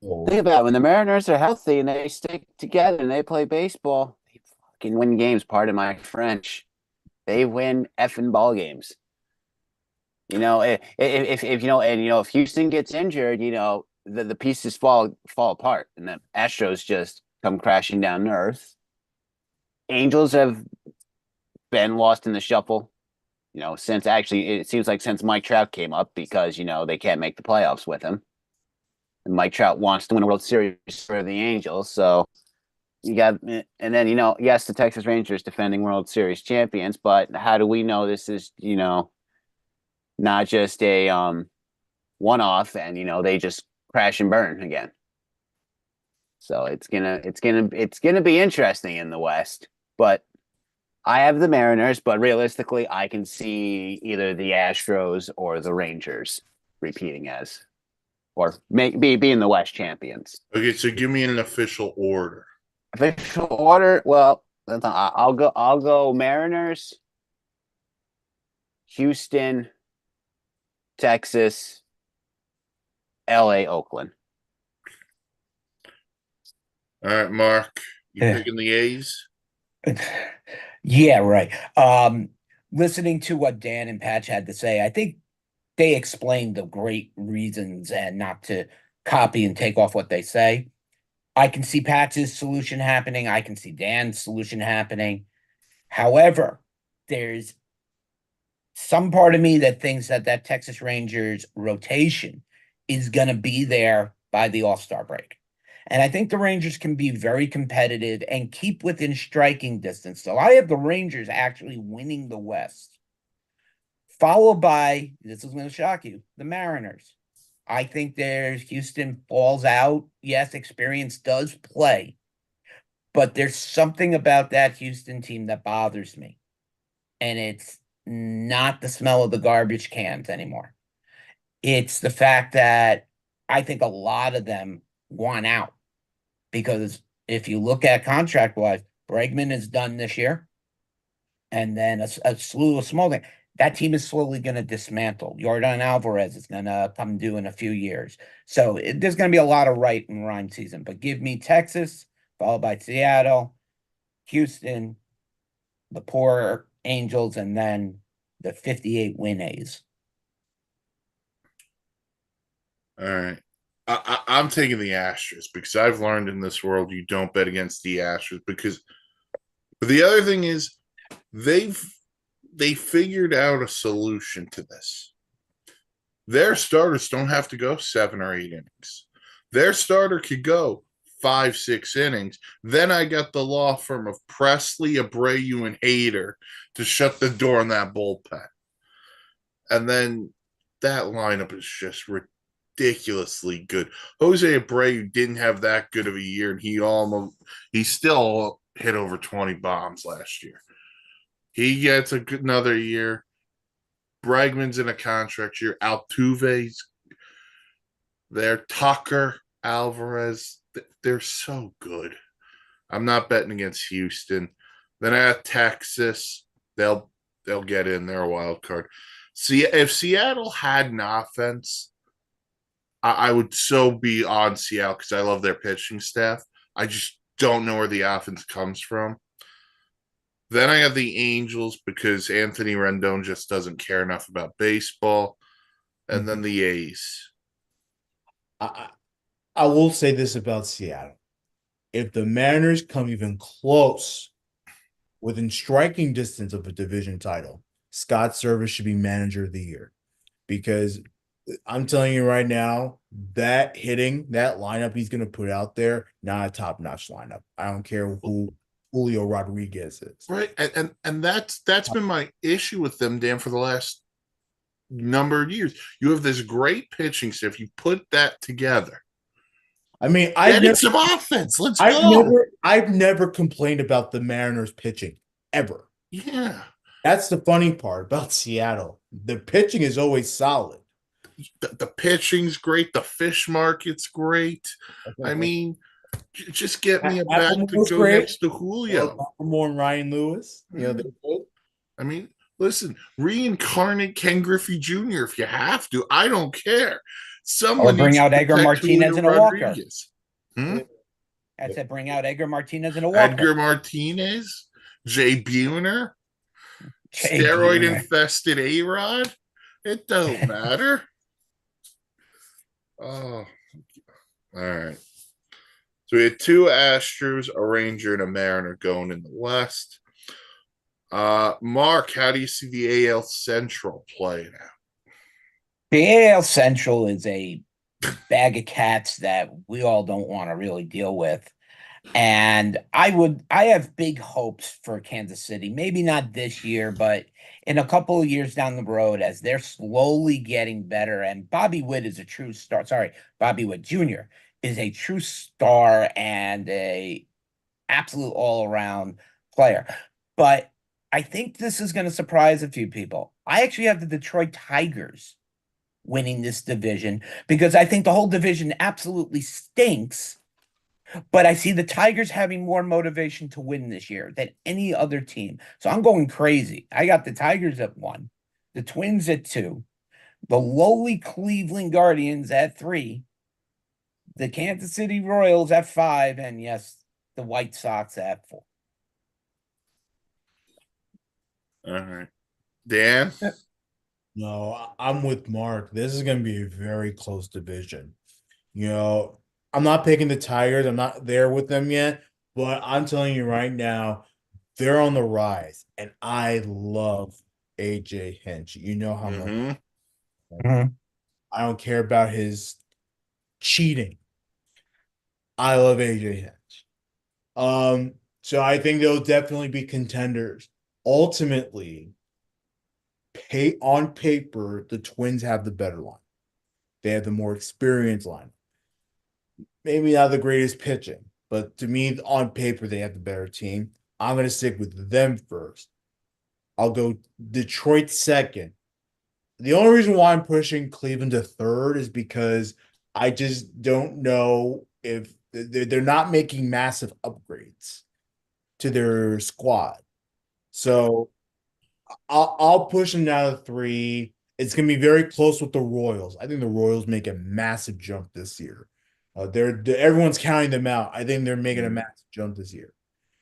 Think about it. When the Mariners are healthy and they stick together and they play baseball, they fucking win games. Pardon my French. They win effing ball games. If if Houston gets injured, the pieces fall apart, and the Astros just come crashing down to earth. Angels have been lost in the shuffle, since it seems like since Mike Trout came up, because they can't make the playoffs with him. And Mike Trout wants to win a World Series for the Angels, so you got, and then yes, the Texas Rangers defending World Series champions, but how do we know this is not just a one-off, and they just crash and burn again? So it's gonna be interesting in the West, but I have the Mariners, but realistically, I can see either the Astros or the Rangers repeating or being the West champions. Okay, so give me an official order. Official order. Well, I'll go Mariners, Houston, Texas, LA, Oakland. All right, Mark, you Yeah. picking the A's? Yeah, right. Listening to what Dan and Patch had to say, I think they explained the great reasons, and not to copy and take off what they say. I can see Patch's solution happening. I can see Dan's solution happening. However, there's some part of me that thinks that Texas Rangers rotation is going to be there by the All-Star break. And I think the Rangers can be very competitive and keep within striking distance. So I have the Rangers actually winning the West, followed by, this is going to shock you, the Mariners. I think there's Houston falls out. Yes, experience does play, but there's something about that Houston team that bothers me. And it's not the smell of the garbage cans anymore. It's the fact that I think a lot of them want out because if you look at contract wise, Bregman is done this year, and then a slew of small things. That team is slowly going to dismantle. Jordan Alvarez is going to come due in a few years. So there's going to be a lot of right and rhyme season. But give me Texas, followed by Seattle, Houston, the poor Angels, and then the 58 win A's. All right. I'm taking the Astros because I've learned in this world you don't bet against the Astros because but the other thing is they figured out a solution to this. Their starters don't have to go 7 or 8 innings. Their starter could go 5, 6 innings. Then I got the law firm of Presley, Abreu, and Hader to shut the door on that bullpen. And then that lineup is just ridiculously good. Jose Abreu didn't have that good of a year, and he still hit over 20 bombs last year. He gets another year. Bregman's in a contract year. Altuve's there. Tucker, Alvarez, they're so good. I'm not betting against Houston. Then at Texas, they'll get in. They're a wild card. See, if Seattle had an offense, I would so be on Seattle because I love their pitching staff. I just don't know where the offense comes from. Then I have the Angels because Anthony Rendon just doesn't care enough about baseball. And then the A's. I will say this about Seattle. If the Mariners come even close, within striking distance of a division title, Scott Service should be manager of the year. Because I'm telling you right now, that lineup he's going to put out there, not a top-notch lineup. I don't care who Julio Rodriguez is. Right. And that's been my issue with them, Dan, for the last number of years. You have this great pitching staff. You put that together. I mean, some offense. Let's go. I've never complained about the Mariners pitching ever. Yeah. That's the funny part about Seattle. The pitching is always solid. The pitching's great. The fish market's great. I mean, just get me a bat to go next to Julio. More and Ryan Lewis. I mean, listen, reincarnate Ken Griffey Jr. if you have to. I don't care. Or bring out Edgar Martinez and a Walker. That's it. Bring out Edgar Martinez and a Walker. Edgar Martinez, Jay Buhner, steroid-infested A-Rod. It don't matter. Oh, all right. So we had 2 Astros, a Ranger, and a Mariner going in the West. Mark, how do you see the AL Central playing out? The AL Central is a bag of cats that we all don't want to really deal with. And I have big hopes for Kansas City. Maybe not this year, but in a couple of years down the road, as they're slowly getting better. And Bobby Witt is a true star. Sorry, Bobby Witt Jr. is a true star and a absolute all-around player. But I think this is going to surprise a few people. I actually have the Detroit Tigers winning this division because I think the whole division absolutely stinks. But I see the Tigers having more motivation to win this year than any other team. So I'm going crazy. I got the Tigers at 1, the Twins at 2, the lowly Cleveland Guardians at 3, the Kansas City Royals at 5, and yes, the White Sox at 4. All right. Dan? No, I'm with Mark. This is going to be a very close division. I'm not picking the Tigers. I'm not there with them yet, but I'm telling you right now, they're on the rise, and I love AJ Hinch. You know how much I don't care about his cheating. I love AJ Hinch. So I think they'll definitely be contenders. Ultimately, on paper, the Twins have the better line. They have the more experienced line. Maybe not the greatest pitching, but to me, on paper, they have the better team. I'm going to stick with them first. I'll go Detroit second, the only reason why I'm pushing Cleveland to third is because I just don't know if they're not making massive upgrades to their squad. So I'll push them down to three. It's gonna be very close with the Royals. I think the Royals make a massive jump this year. Everyone's counting them out. I think they're making a massive jump this year.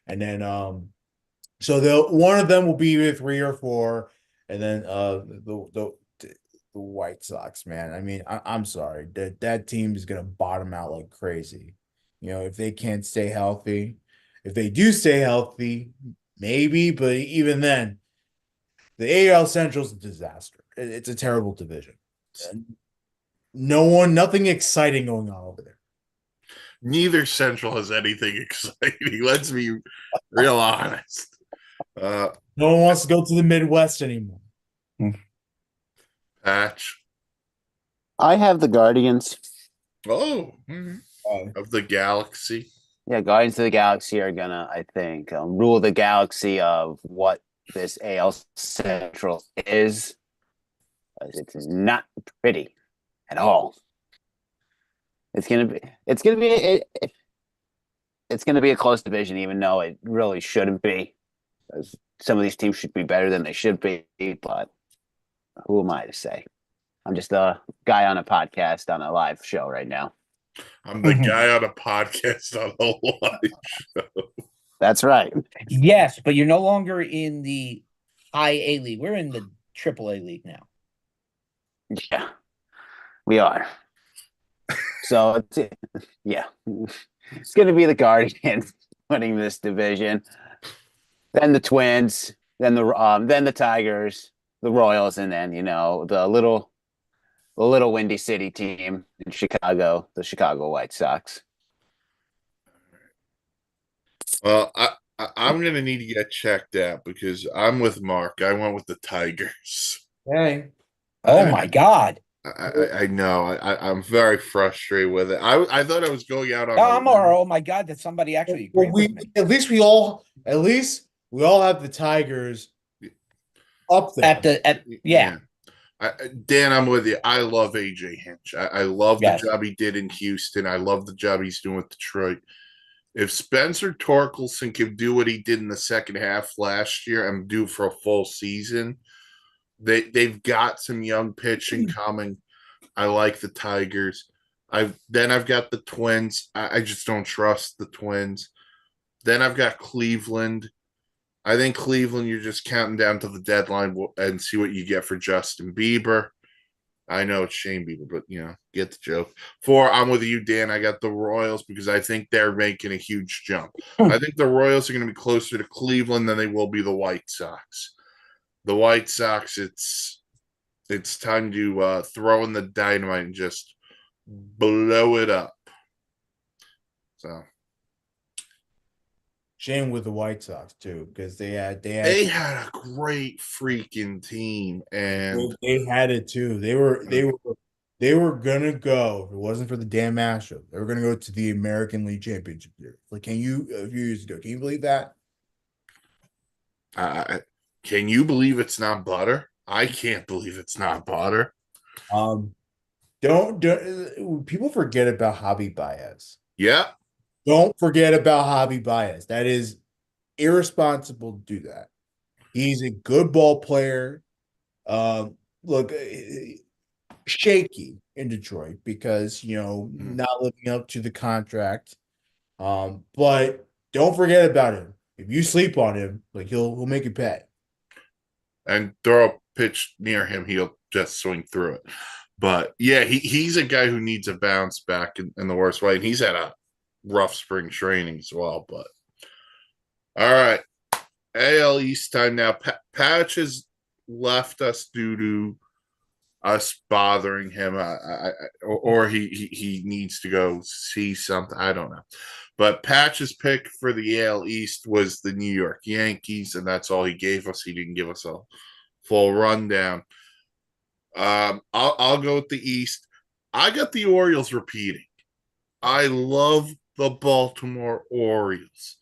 And then so they'll one of them will be either three or four, and then the White Sox, man. I mean, I'm sorry that team is gonna bottom out like crazy. You know, if they can't stay healthy, if they do stay healthy, maybe, but even then, the AL Central is a disaster. It's a terrible division. Nothing exciting going on over there. Neither Central has anything exciting. Let's be real honest. No one wants to go to the Midwest anymore. Patch. I have the Guardians. Oh, of the galaxy. Yeah, Guardians of the Galaxy are gonna, I think, rule the galaxy of what this AL Central is. It's not pretty at all. It's gonna be a close division, even though it really shouldn't be. Because some of these teams should be better than they should be, but who am I to say? I'm just a guy on a podcast on a live show right now. I'm the guy on a podcast on a live show. That's right. Yes, but you're no longer in the high A league. We're in the triple A league now. Yeah, we are. So yeah, it's going to be the Guardians winning this division, then the Twins, then the Tigers, the Royals, and then the little Windy City team in Chicago, the Chicago White Sox. Well, I'm gonna need to get checked out because I'm with Mark. I went with the Tigers. Hey. Oh my God. I know. I'm very frustrated with it. I thought I was going out on. Oh my God, that somebody actually agreed with me. At least we all have the Tigers up there. Yeah. Dan, I'm with you. I love AJ Hinch. I love Yes. the job he did in Houston. I love the job he's doing with Detroit. If Spencer Torkelson can do what he did in the second half last year and do for a full season, they've got some young pitching coming. I like the Tigers. I've got the Twins. I just don't trust the Twins. Then I've got Cleveland. I think Cleveland, you're just counting down to the deadline and see what you get for Justin Bieber. I know it's Shane Bieber, but get the joke. 4, I'm with you, Dan. I got the Royals because I think they're making a huge jump. I think the Royals are going to be closer to Cleveland than they will be the White Sox. The White Sox, it's time to throw in the dynamite and just blow it up. So Shame with the White Sox too, because they had a great freaking team, and they had it too. They were gonna go if it wasn't for the damn Astros. They were gonna go to the American League Championship year. Like, a few years ago? Can you believe that? Can you believe it's not butter? I can't believe it's not butter. Don't people forget about Javi Baez? Yeah. Don't forget about Javi Baez. That is irresponsible to do that. He's a good ball player. Look, shaky in Detroit because not living up to the contract. But don't forget about him. If you sleep on him, like he'll make you pay. And throw a pitch near him, he'll just swing through it. But yeah, he's a guy who needs a bounce back in the worst way. And he's had a rough spring training as well. But all right, AL East time now. Patch has left us due to us bothering him, or he needs to go see something. I don't know. But Patch's pick for the AL East was the New York Yankees, and that's all he gave us. He didn't give us a full rundown. I'll go with the East. I got the Orioles repeating. I love the Baltimore Orioles.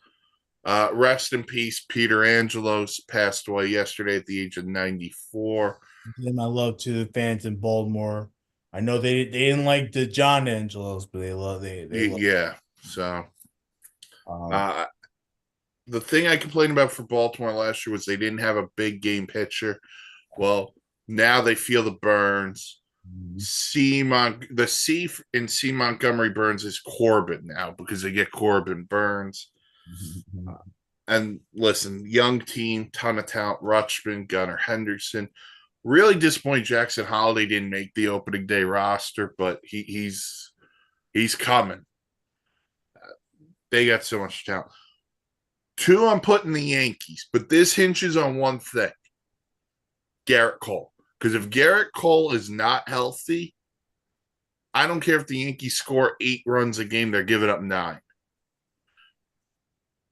Rest in peace, Peter Angelos passed away yesterday at the age of 94. Give my love to the fans in Baltimore. I know they didn't like the John Angelos, but they love. Yeah. So Um, uh, the thing I complained about for Baltimore last year was they didn't have a big game pitcher. Well, now they feel the Burns. The C in C Montgomery Burns is Corbin now because they get Corbin Burns. And listen, young team, ton of talent. Rutschman, Gunnar Henderson. Really disappointed Jackson Holiday didn't make the opening day roster, but he's coming. They got so much talent. Two, I'm putting the Yankees, but this hinges on one thing: Garrett Cole. Because if Garrett Cole is not healthy, I don't care if the Yankees score 8 runs a game; they're giving up 9.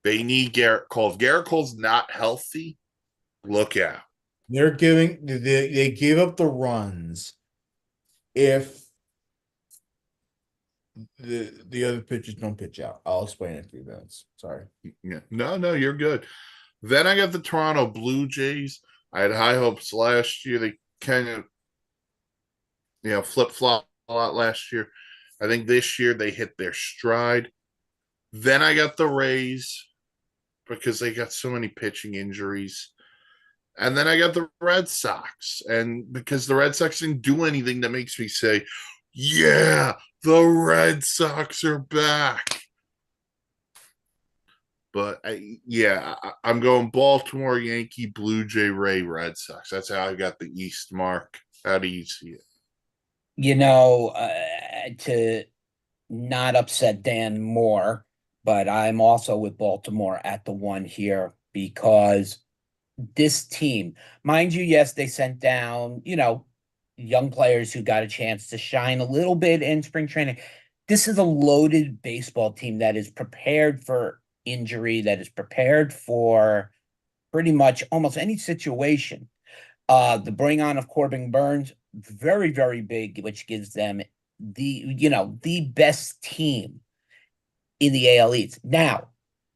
They need Garrett Cole. If Garrett Cole's not healthy, look out. they gave up the runs if the other pitchers don't pitch out. I'll explain in 3 minutes. Sorry. Yeah. No, you're good. Then I got the Toronto Blue Jays. I had high hopes last year. They kind of, flip flop a lot last year. I think this year they hit their stride. Then I got the Rays because they got so many pitching injuries. And then I got the Red Sox. And because the Red Sox didn't do anything that makes me say, yeah, the Red Sox are back. But I'm going Baltimore, Yankee, Blue Jay, Ray, Red Sox. That's how I got the East mark. How do you see it? To not upset Dan more, but I'm also with Baltimore at the 1 here because this team, mind you, yes, they sent down, young players who got a chance to shine a little bit in spring training. This is a loaded baseball team that is prepared for injury, that is prepared for pretty much almost any situation. The bring on of Corbin Burns, very, very big, which gives them the best team in the AL East. Now,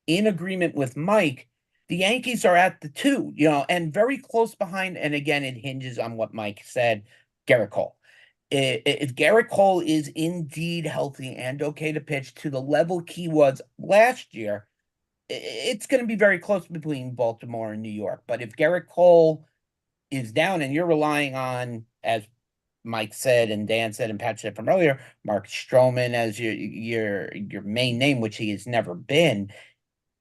in agreement with Mike, the Yankees are at the 2, and very close behind. And again, it hinges on what Mike said, Garrett Cole. If Garrett Cole is indeed healthy and okay to pitch to the level he was last year, it's going to be very close between Baltimore and New York. But if Garrett Cole is down and you're relying on, as Mike said and Dan said and Pat said from earlier, Mark Stroman as your main name, which he has never been,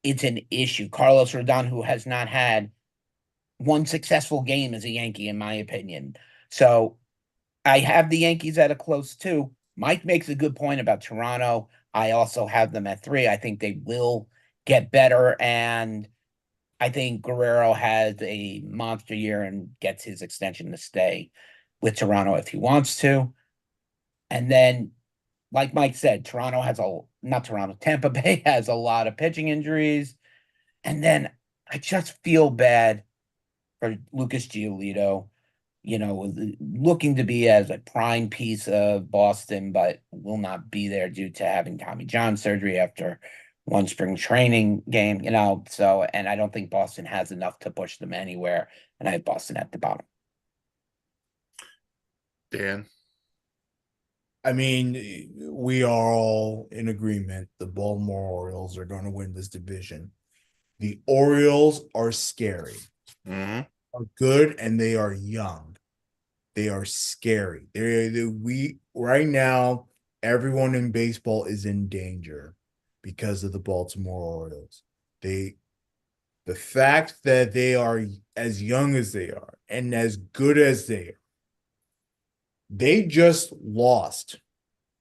it's an issue. Carlos Rodon, who has not had one successful game as a Yankee, in my opinion. So I have the Yankees at a close 2. Mike makes a good point about Toronto. I also have them at 3. I think they will get better, and I think Guerrero has a monster year and gets his extension to stay with Toronto if he wants to. And then, like Mike said, Tampa Bay has a lot of pitching injuries. And then I just feel bad for Lucas Giolito, looking to be as a prime piece of Boston, but will not be there due to having Tommy John surgery after one spring training game, so, and I don't think Boston has enough to push them anywhere. And I have Boston at the bottom. Dan? I mean, we are all in agreement. The Baltimore Orioles are going to win this division. The Orioles are scary, are good, and they are young. They are scary. We right now, everyone in baseball is in danger because of the Baltimore Orioles. The fact that they are as young as they are and as good as they are, they just lost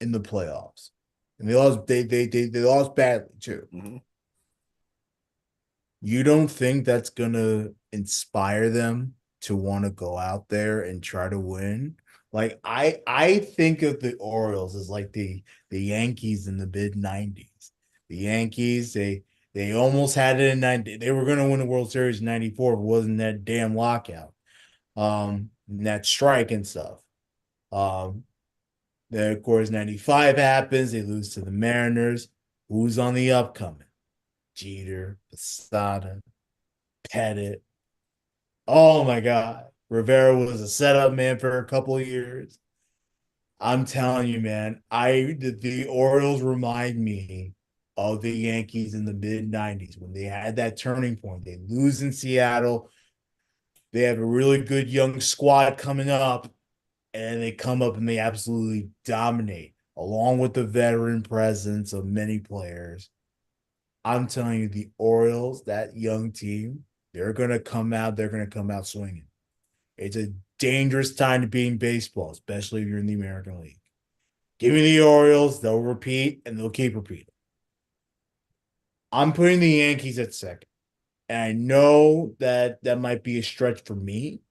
in the playoffs. And they lost badly too. Mm-hmm. You don't think that's gonna inspire them to want to go out there and try to win? Like I think of the Orioles as like the Yankees in the mid-90s. The Yankees, they almost had it in 90. They were gonna win the World Series in 94 if it wasn't that damn lockout. And that strike and stuff. Then of course 95 happens, they lose to the Mariners. Who's on the upcoming? Jeter, Posada, Pettit. Oh my God. Rivera was a setup man for a couple of years. I'm telling you, man, the Orioles remind me of the Yankees in the mid '90s when they had that turning point. They lose in Seattle. They have a really good young squad coming up, and they come up and they absolutely dominate, along with the veteran presence of many players. I'm telling you, the Orioles, that young team, they're gonna come out. They're gonna come out swinging. It's a dangerous time to be in baseball, especially if you're in the American League. Give me the Orioles. They'll repeat and they'll keep repeating. I'm putting the Yankees at second. And I know that that might be a stretch for me,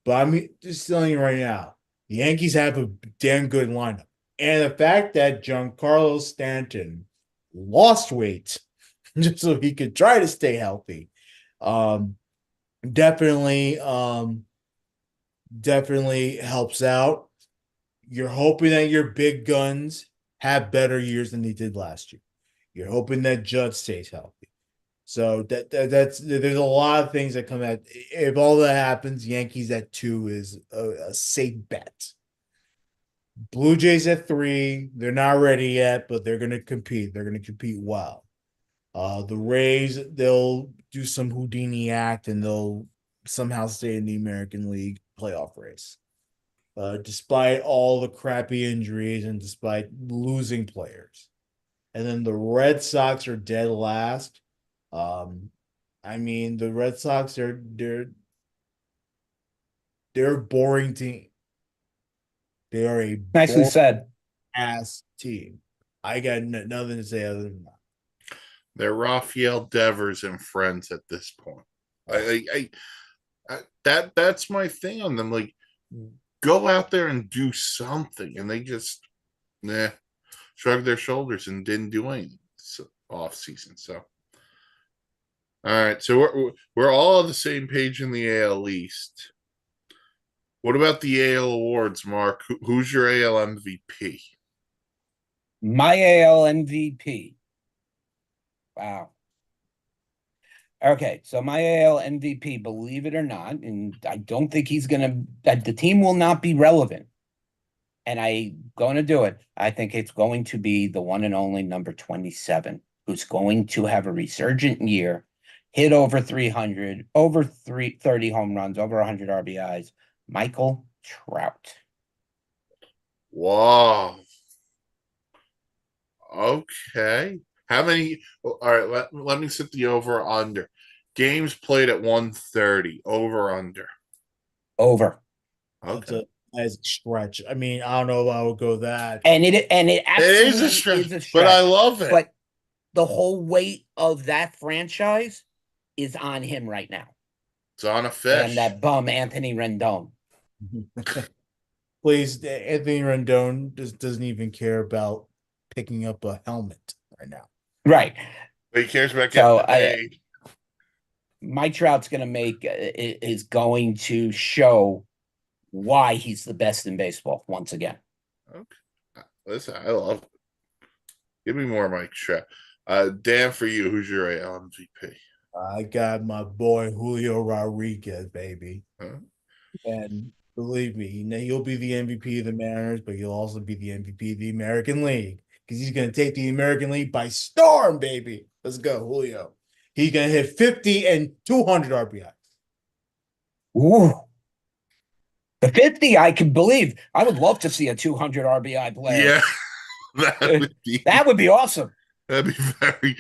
but I'm just telling you right now, the Yankees have a damn good lineup. And the fact that Giancarlo Stanton lost weight just so he could try to stay healthy, um, definitely, definitely helps out. You're hoping that your big guns have better years than they did last year. You're hoping that Judd stays healthy. So that's there's a lot of things that come out. If all that happens, Yankees at 2 is a safe bet. Blue Jays at 3, they're not ready yet, but they're gonna compete. They're gonna compete well. The Rays, they'll do some Houdini act and they'll somehow stay in the American League playoff race. Despite all the crappy injuries and despite losing players. And then the Red Sox are dead last. I mean, the Red Sox are they're a boring team. They are a Nicely boring said. ass team. I got nothing to say other than that. They're Rafael Devers and friends at this point. That's my thing on them. Like, go out there and do something, and they just shrugged their shoulders and didn't do anything off season. So, all right, so we're all on the same page in the AL East. What about the AL awards, Mark? Who's your AL MVP? My AL MVP. Wow. Okay, so my AL MVP, believe it or not, and I don't think he's gonna that the team will not be relevant. And I'm gonna do it. I think it's going to be the one and only number 27, who's going to have a resurgent year, hit over 300, over 330 home runs, over 100 RBIs. Michael Trout. Wow. Okay. How many? All right, let me set the over under. Games played at 130, over under. Over. That's Okay. a stretch. I mean, I don't know if I would go that. And it It absolutely is a stretch, is a but I stretch. love it. But the whole weight of that franchise is on him right now. It's on a And fish. that bum Anthony Rendon. Please, Anthony Rendon doesn't even care about picking up a helmet right now. Right. But he cares about So getting paid. Mike Trout's going to is going to show why he's the best in baseball once again. Okay. Listen, I love it. Give me more Mike Trout. Dan, for you, who's your AL MVP? I got my boy Julio Rodriguez, baby. Huh? And believe me, he'll be the MVP of the Mariners, but he'll also be the MVP of the American League because he's going to take the American League by storm, baby. Let's go, Julio. He's going to hit 50 and 200 RBIs. Ooh. The 50, I can believe. I would love to see a 200 RBI player. Yeah, that would be awesome. That'd be very.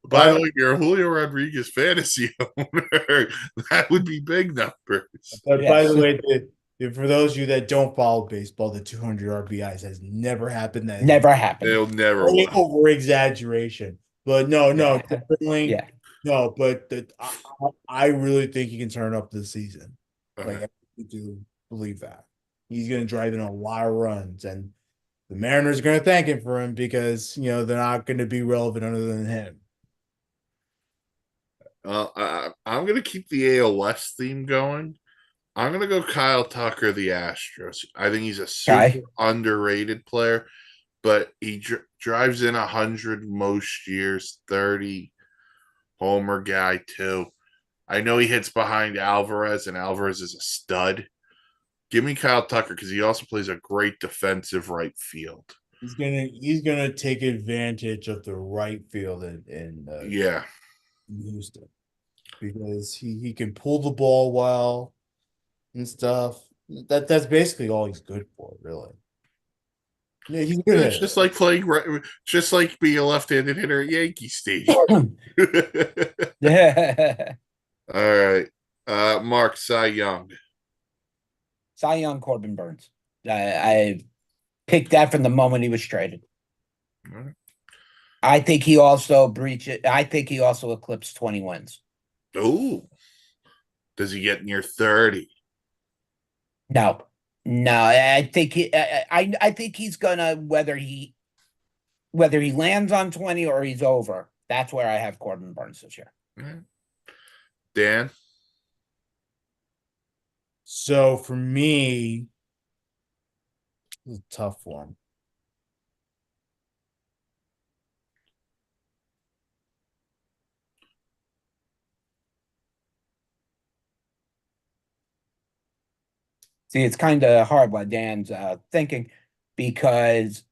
By the way, you're a Julio Rodriguez fantasy owner. That would be big numbers. But by the way, for those of you that don't follow baseball, the 200 RBIs has never happened. That never happened. It'll never only will. over exaggeration. But no, definitely. Yeah. No, but I really think he can turn up this season. Okay. Like, I do believe that. He's going to drive in a lot of runs, and the Mariners are going to thank him for him because, they're not going to be relevant other than him. I'm going to keep the AL West theme going. I'm going to go Kyle Tucker, the Astros. I think he's a super underrated player, but he drives in 100 most years, 30 homer guy too. I know he hits behind Alvarez, and Alvarez is a stud. Give me Kyle Tucker because he also plays a great defensive right field. He's gonna take advantage of the right field in Yeah. Houston because he can pull the ball well and stuff. That's basically all he's good for, really. Yeah, he's a good It's hitter. just like playing right, just like being a left-handed hitter at Yankee Stadium. Cy All right. Mark Cy Young. Young Corbin Burns. I picked that from the moment he was traded. All right. I think he also eclipsed 20 wins. Oh, does he get near 30? No, no, I think he's gonna whether he lands on 20 or he's over. That's where I have Corbin Burns this year. All right. Dan? So for me, it's a tough one. See, it's kind of hard while Dan's thinking because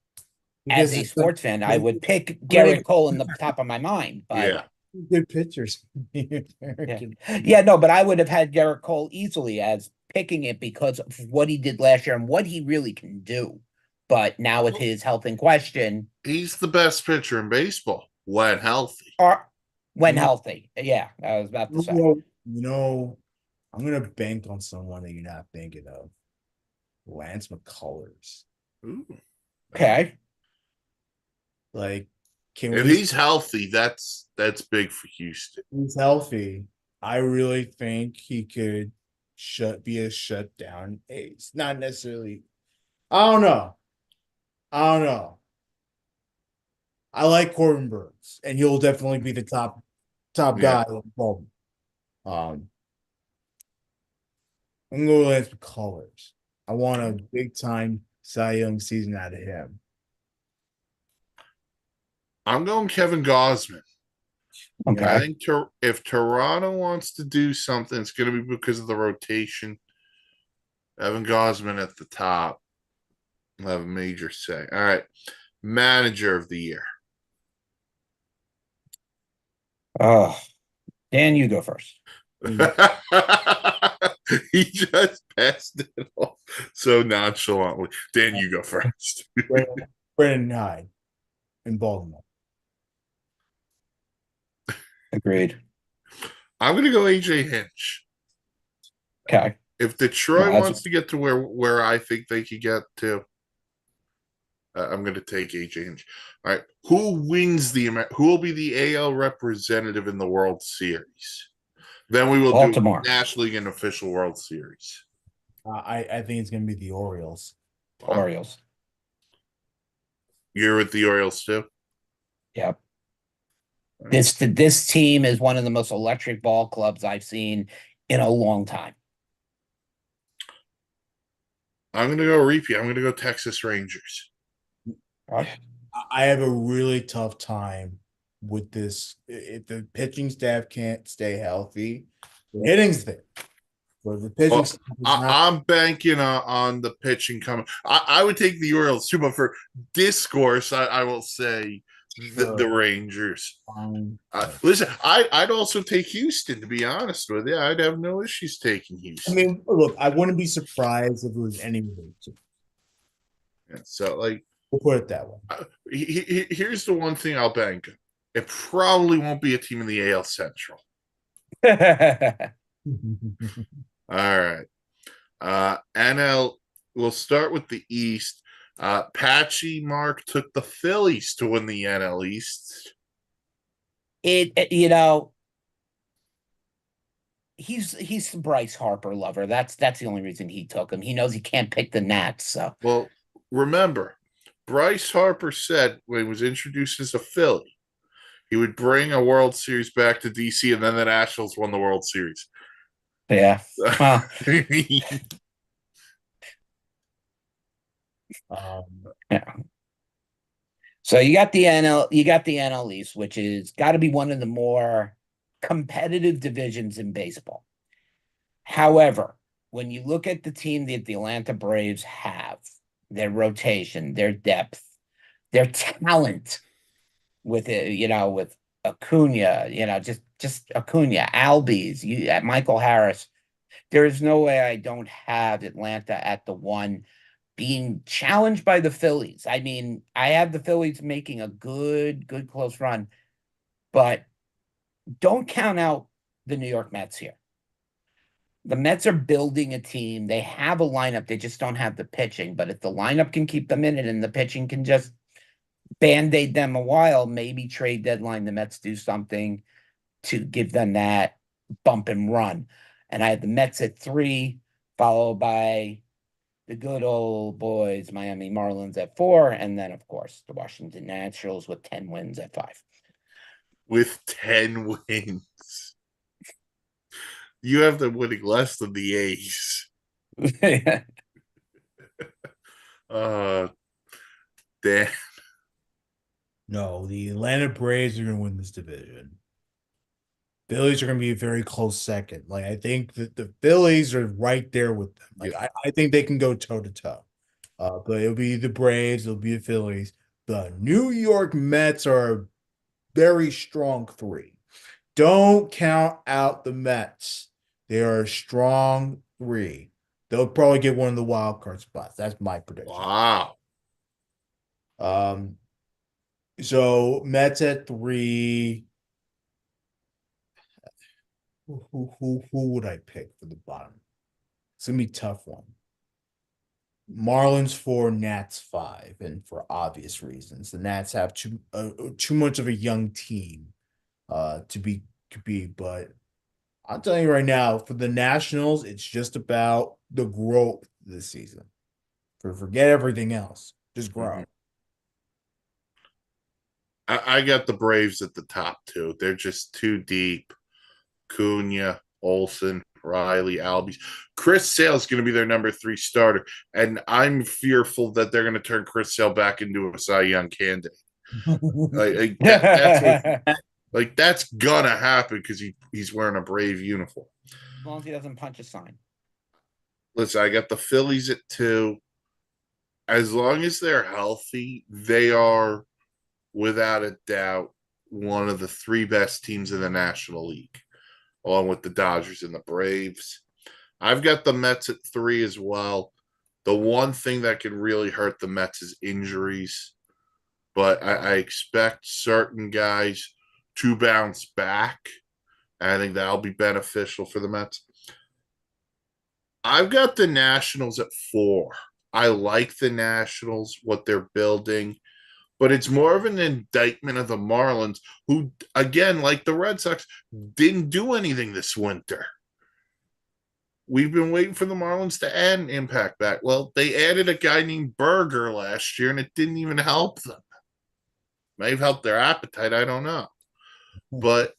as a Because sports fan, I would pick Garrett Cole in the top of my mind, but Yeah. good pitchers. yeah, no, but I would have had Garrett Cole easily as picking it because of what he did last year and what he really can do. But now with his health in question, He's the best pitcher in baseball when healthy. or when Mhm. healthy, yeah, I was about to say. I'm gonna bank on someone that you're not thinking of. Lance McCullers. Ooh. Okay, Like, can If we he's healthy, that's big for Houston. he's healthy? I really think he could be a shutdown ace. Not necessarily. I don't know. I don't know. I like Corbin Burns, and he'll definitely be the top Yeah. guy involved. I'm gonna go with Lance McCullers. I want a big time Cy Young season out of him. I'm going Kevin Gosman. I okay. think if Toronto wants to do something, it's going to be because of the rotation. Evan Gosman at the top will have a major say. All right. Manager of the year. Oh, Dan, you go first. He just passed it off so nonchalantly. Dan, you go first. Brandon Hyde in Baltimore. Agreed. I'm going to go AJ Hinch. Okay. If Detroit No, wants to get to where I think they could get to, I'm going to take AJ Hinch. All right. Who will be the AL representative in the World Series? Then we will Baltimore. do National League and official World Series. I think it's gonna be the Orioles. Orioles. You're with the Orioles too? Yep. This team is one of the most electric ball clubs I've seen in a long time. I'm going to go repeat. I'm going to go Texas Rangers. Right? I have a really tough time with this. If the pitching staff can't stay healthy, the hitting's there. But the pitching Well, staff is not. I'm banking on the pitching coming. I would take the Orioles too, but for discourse, I will say the Rangers. Listen, I'd also take Houston, to be honest with you. I'd have no issues taking I Houston. mean, look, I wouldn't be surprised if it was any of those two. Yeah, so, like, We'll put it that way. here's the one thing I'll bank on. It probably won't be a team in the AL Central. All right. NL, we'll start with the East. Patchy Mark took the Phillies to win the NL East. He's the Bryce Harper lover. That's the only reason he took him. He knows he can't pick the Nats. So Well, remember, Bryce Harper said when he was introduced as a Philly, he would bring a World Series back to DC, and then the Nationals won the World Series. yeah. Well, yeah. So you got the NL East, which is got to be one of the more competitive divisions in baseball. However, when you look at the team that the Atlanta Braves have, their rotation, their depth, their talent with it, with Acuna, just Acuna, Albies, Michael Harris. There is no way I don't have Atlanta at the one being challenged by the Phillies. I mean, I have the Phillies making a good close run, but don't count out the New York Mets here. The Mets are building a team. They have a lineup. They just don't have the pitching. But if the lineup can keep them in it and the pitching can just band-aid them a while, maybe trade deadline, the Mets do something to give them that bump and run. And I had the Mets at 3, followed by the good old boys, Miami Marlins at 4, and then, of course, the Washington Nationals with 10 wins at 5. With 10 wins. You have them winning less than the A's. Dan. No, the Atlanta Braves are going to win this division. Phillies are going to be a very close second. Like, I think that the Phillies are right there with them. Like, I think they can go toe to toe. But it'll be the Braves, it'll be the Phillies. The New York Mets are a very strong 3. Don't count out the Mets. They are a strong 3. They'll probably get one of the wild card spots. That's my prediction. Wow. So Mets at 3. Who would I pick for the bottom? It's gonna be a tough one. Marlins 4, Nats 5, and for obvious reasons, the Nats have too much of a young team, to be. But I'm telling you right now, for the Nationals, it's just about the growth this season. Forget everything else, just grow. I got the Braves at the top 2. They're just too deep. Cunha, Olsen, Riley, Albies. Chris Sale's going to be their number 3 starter, and I'm fearful that they're going to turn Chris Sale back into a Cy Young candidate. That's gonna happen because he's wearing a Brave uniform. As long as he doesn't punch a sign. Listen, I got the Phillies at 2. As long as they're healthy, they are without a doubt one of the 3 best teams in the National League, along with the Dodgers and the Braves. I've got the Mets at 3 as well. The one thing that can really hurt the Mets is injuries, but I expect certain guys to bounce back. I think that'll be beneficial for the Mets. I've got the Nationals at 4. I like the Nationals, what they're building, but it's more of an indictment of the Marlins, who, again, like the Red Sox, didn't do anything this winter. We've been waiting for the Marlins to add an impact back. Well, they added a guy named Berger last year, and it didn't even help them. May have helped their appetite, I don't know. But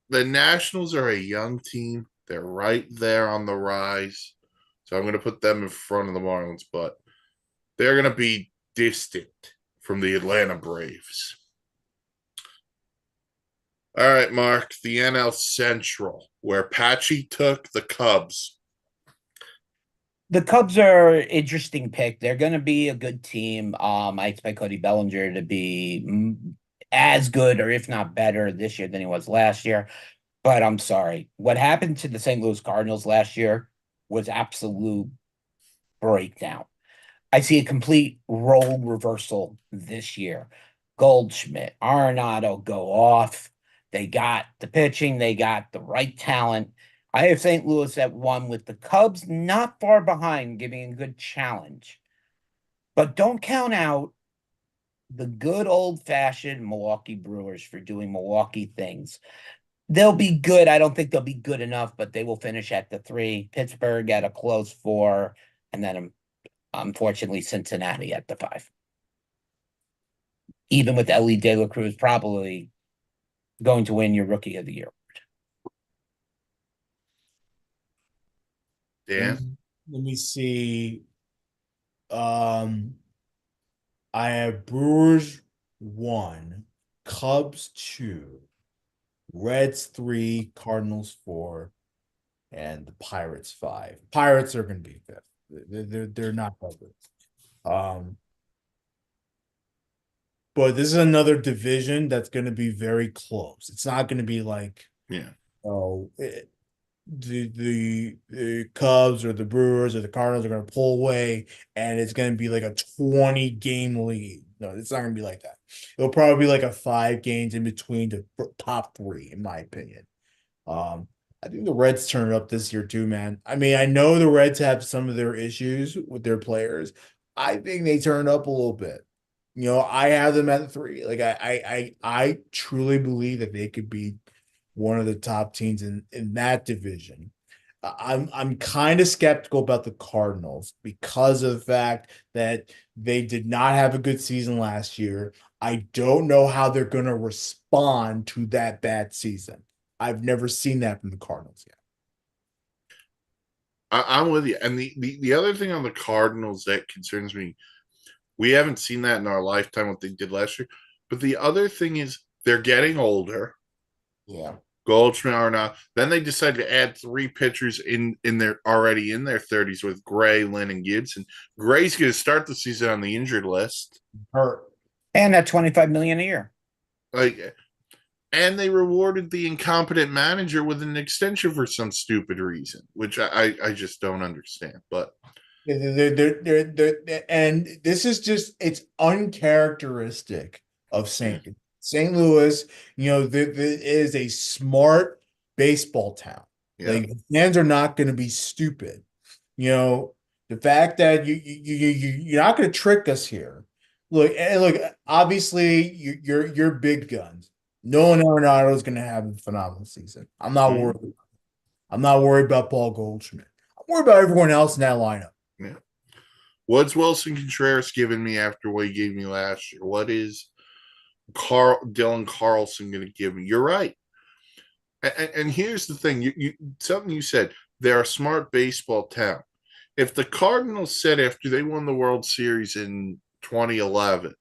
the Nationals are a young team. They're right there on the rise. So I'm going to put them in front of the Marlins, but they're going to be distant from the Atlanta Braves. All right, Mark, the NL Central, where Patchy took the Cubs. The Cubs are an interesting pick. They're going to be a good team. I expect Cody Bellinger to be as good, or if not better, this year than he was last year. But I'm sorry. What happened to the St. Louis Cardinals last year was absolute breakdown. I see a complete role reversal this year. Goldschmidt, Arenado go off. They got the pitching. They got the right talent. I have St. Louis at 1 with the Cubs not far behind, giving a good challenge. But don't count out the good old-fashioned Milwaukee Brewers for doing Milwaukee things. They'll be good. I don't think they'll be good enough, but they will finish at the 3. Pittsburgh at a close 4, and then unfortunately Cincinnati at the 5. Even with Ellie De La Cruz probably going to win your Rookie of the Year. Dan? Let me see. I have Brewers 1, Cubs 2, Reds 3, Cardinals 4, and the Pirates 5. Pirates are going to be fifth. They're not favorites. But this is another division that's going to be very close. It's not going to be like, Yeah. oh, the Cubs or the Brewers or the Cardinals are going to pull away and it's going to be like a 20 game lead. No, it's not going to be like that. It'll probably be like a 5 games in between the top 3, in my opinion. I think the Reds turn it up this year too, man. I mean, I know the Reds have some of their issues with their players. I think they turn it up a little bit. I have them at 3. Like I truly believe that they could be one of the top teams in that division. I'm kind of skeptical about the Cardinals because of the fact that they did not have a good season last year. I don't know how they're going to respond to that bad season. I've never seen that from the Cardinals yet. I'm with you. And the other thing on the Cardinals that concerns me, we haven't seen that in our lifetime, what they did last year. But the other thing is they're getting older. Yeah. Goldschmidt are not. Then they decided to add 3 pitchers in their already in their 30s with Gray, Lynn, and Gibson. Gray's going to start the season on the injured list. Hurt. And at 25 million a year. And they rewarded the incompetent manager with an extension for some stupid reason, which I just don't understand. But And this is just, it's uncharacteristic of St. Louis. There is a smart baseball town. yeah. Like, fans are not going to be stupid. The fact that you're not going to trick us here. Look, obviously you're big guns. Nolan Arenado is going to have a phenomenal season. I'm not worried. I'm not worried about Paul Goldschmidt. I'm worried about everyone else in that lineup. Yeah. What's Wilson Contreras giving me after what he gave me last year? What is Dylan Carlson going to give me? You're right. And here's the thing: you something you said. They're a smart baseball town. If the Cardinals said after they won the World Series in 2011,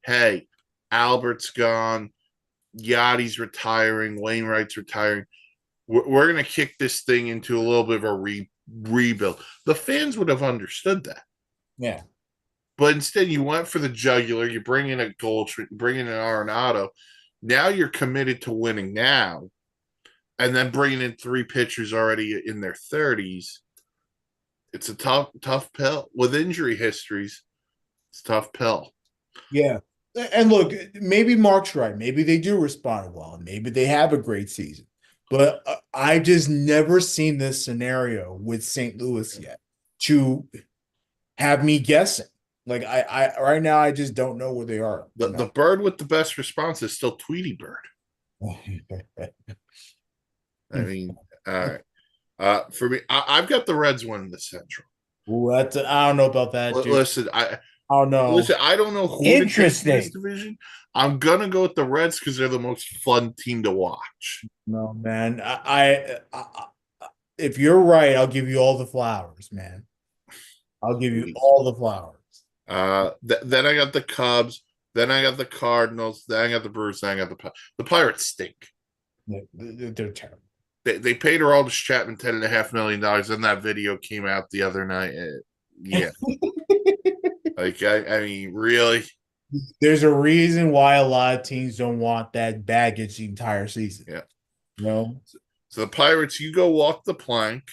"Hey, Albert's gone, Yachty's retiring, Wainwright's retiring. We're going to kick this thing into a little bit of a rebuild," the fans would have understood that. Yeah. But instead, you went for the jugular. You bring in a Goldschmidt, bring in an Arenado. Now you're committed to winning now, and then bringing in 3 pitchers already in their 30s. It's a tough pill with injury histories. It's a tough pill. Yeah. And look, maybe Mark's right. Maybe they do respond well, and maybe they have a great season. But I just never seen this scenario with St. Louis yet to have me guessing. Like I right now, I just don't know where they are. The bird with the best response is still Tweety Bird. I mean, all right. For me, I've got the Reds winning the Central. Ooh, I don't know about that, dude. Listen, Oh no! Listen, I don't know who Interesting. to take in this division. I'm gonna go with the Reds because they're the most fun team to watch. No, man. If you're right, I'll give you all the flowers, man. I'll give you all the flowers. Then I got the Cubs. Then I got the Cardinals. Then I got the Brewers. Then I got the Pirates. Stink. They're terrible. They paid Aroldis Chapman $10.5 million, and that video came out the other night. Yeah. Like, I mean, really? There's a reason why a lot of teams don't want that baggage the entire season. Yeah. So the Pirates, you go walk the plank,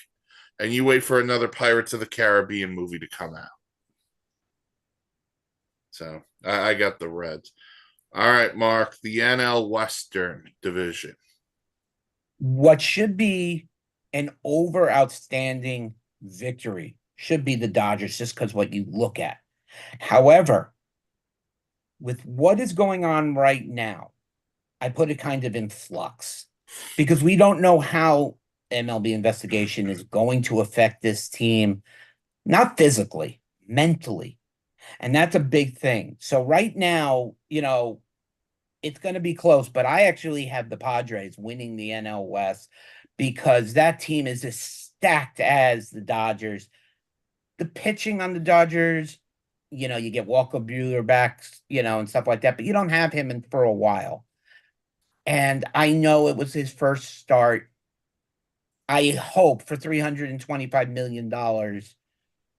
and you wait for another Pirates of the Caribbean movie to come out. So I got the Reds. All right, Mark, the NL Western Division. What should be an outstanding victory should be the Dodgers, just because what you look at. However, with what is going on right now, I put it kind of in flux because we don't know how MLB investigation is going to affect this team, not physically, mentally. And that's a big thing. So right now, it's going to be close, but I actually have the Padres winning the NL West because that team is as stacked as the Dodgers. The pitching on the Dodgers, you get Walker Buehler back, and stuff like that, but you don't have him in for a while. And I know it was his first start. I hope for $325 million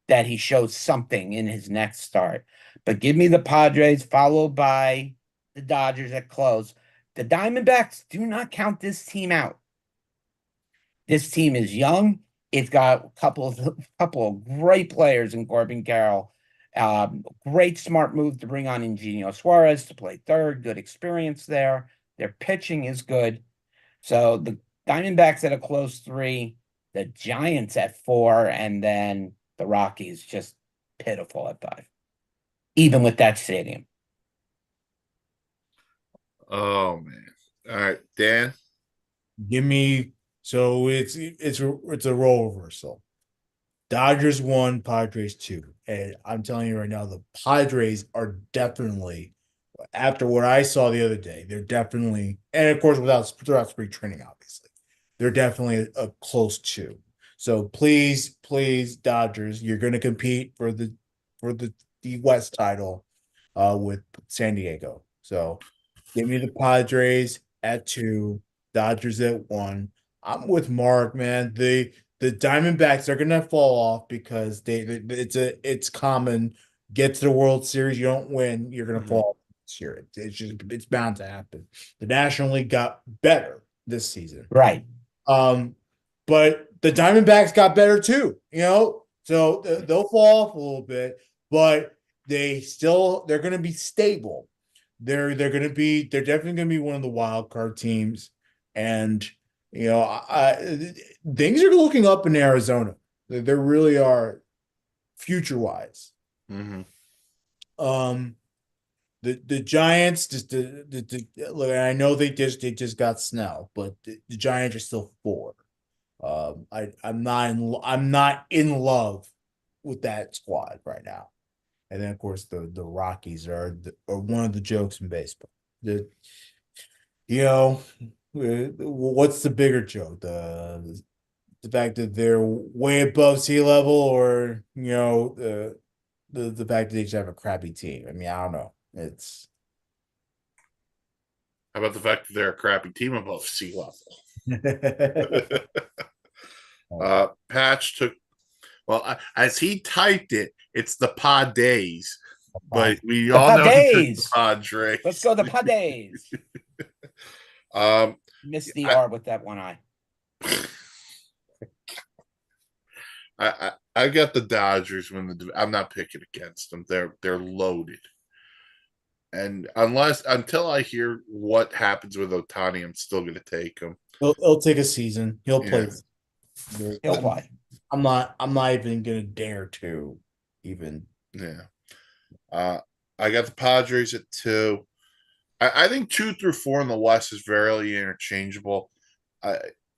that he shows something in his next start. But give me the Padres, followed by the Dodgers at close. The Diamondbacks, do not count this team out. This team is young. It's got couple of great players in Corbin Carroll. Great smart move to bring on Eugenio Suarez to play third. Good experience there. Their pitching is good. So the Diamondbacks at a close 3, the Giants at 4, and then the Rockies just pitiful at 5, even with that stadium. Oh man. All right, Dan. Give me so it's a role reversal. Dodgers 1, Padres 2. And I'm telling you right now, the Padres are definitely, after what I saw the other day, they're definitely, and of course throughout spring training, obviously, they're definitely a close 2. So please, please, Dodgers, you're going to compete for the West title with San Diego. So give me the Padres at 2, Dodgers at 1. I'm with Mark, man. The Diamondbacks are gonna fall off because it's common. Get to the World Series, you don't win, you're gonna fall off this year. It's bound to happen. The National League got better this season. Right. But the Diamondbacks got better too, so they'll fall off a little bit, but they're gonna be stable. They're definitely gonna be one of the wild card teams, and things are looking up in Arizona. There really are, future wise. Mm-hmm. The Giants look. I know they just got Snell, but the Giants are still 4. I'm not in love with that squad right now. And then of course the Rockies are one of the jokes in baseball. What's the bigger joke? The fact that they're way above sea level, or the fact that they just have a crappy team. I mean, I don't know. It's How about the fact that they're a crappy team above sea level? Patch took, well, as he typed it, it's the Padres, but we The all know he took the Padres. Padres. Let's go the Padres. Um, Missed the R with that one eye. I got the Dodgers I'm not picking against them. They're loaded. And until I hear what happens with Ohtani, I'm still going to take him. He'll take a season. He'll play. He'll play. I'm not even gonna dare to even. Yeah. I got the Padres at 2. I think 2 through 4 in the West is very interchangeable.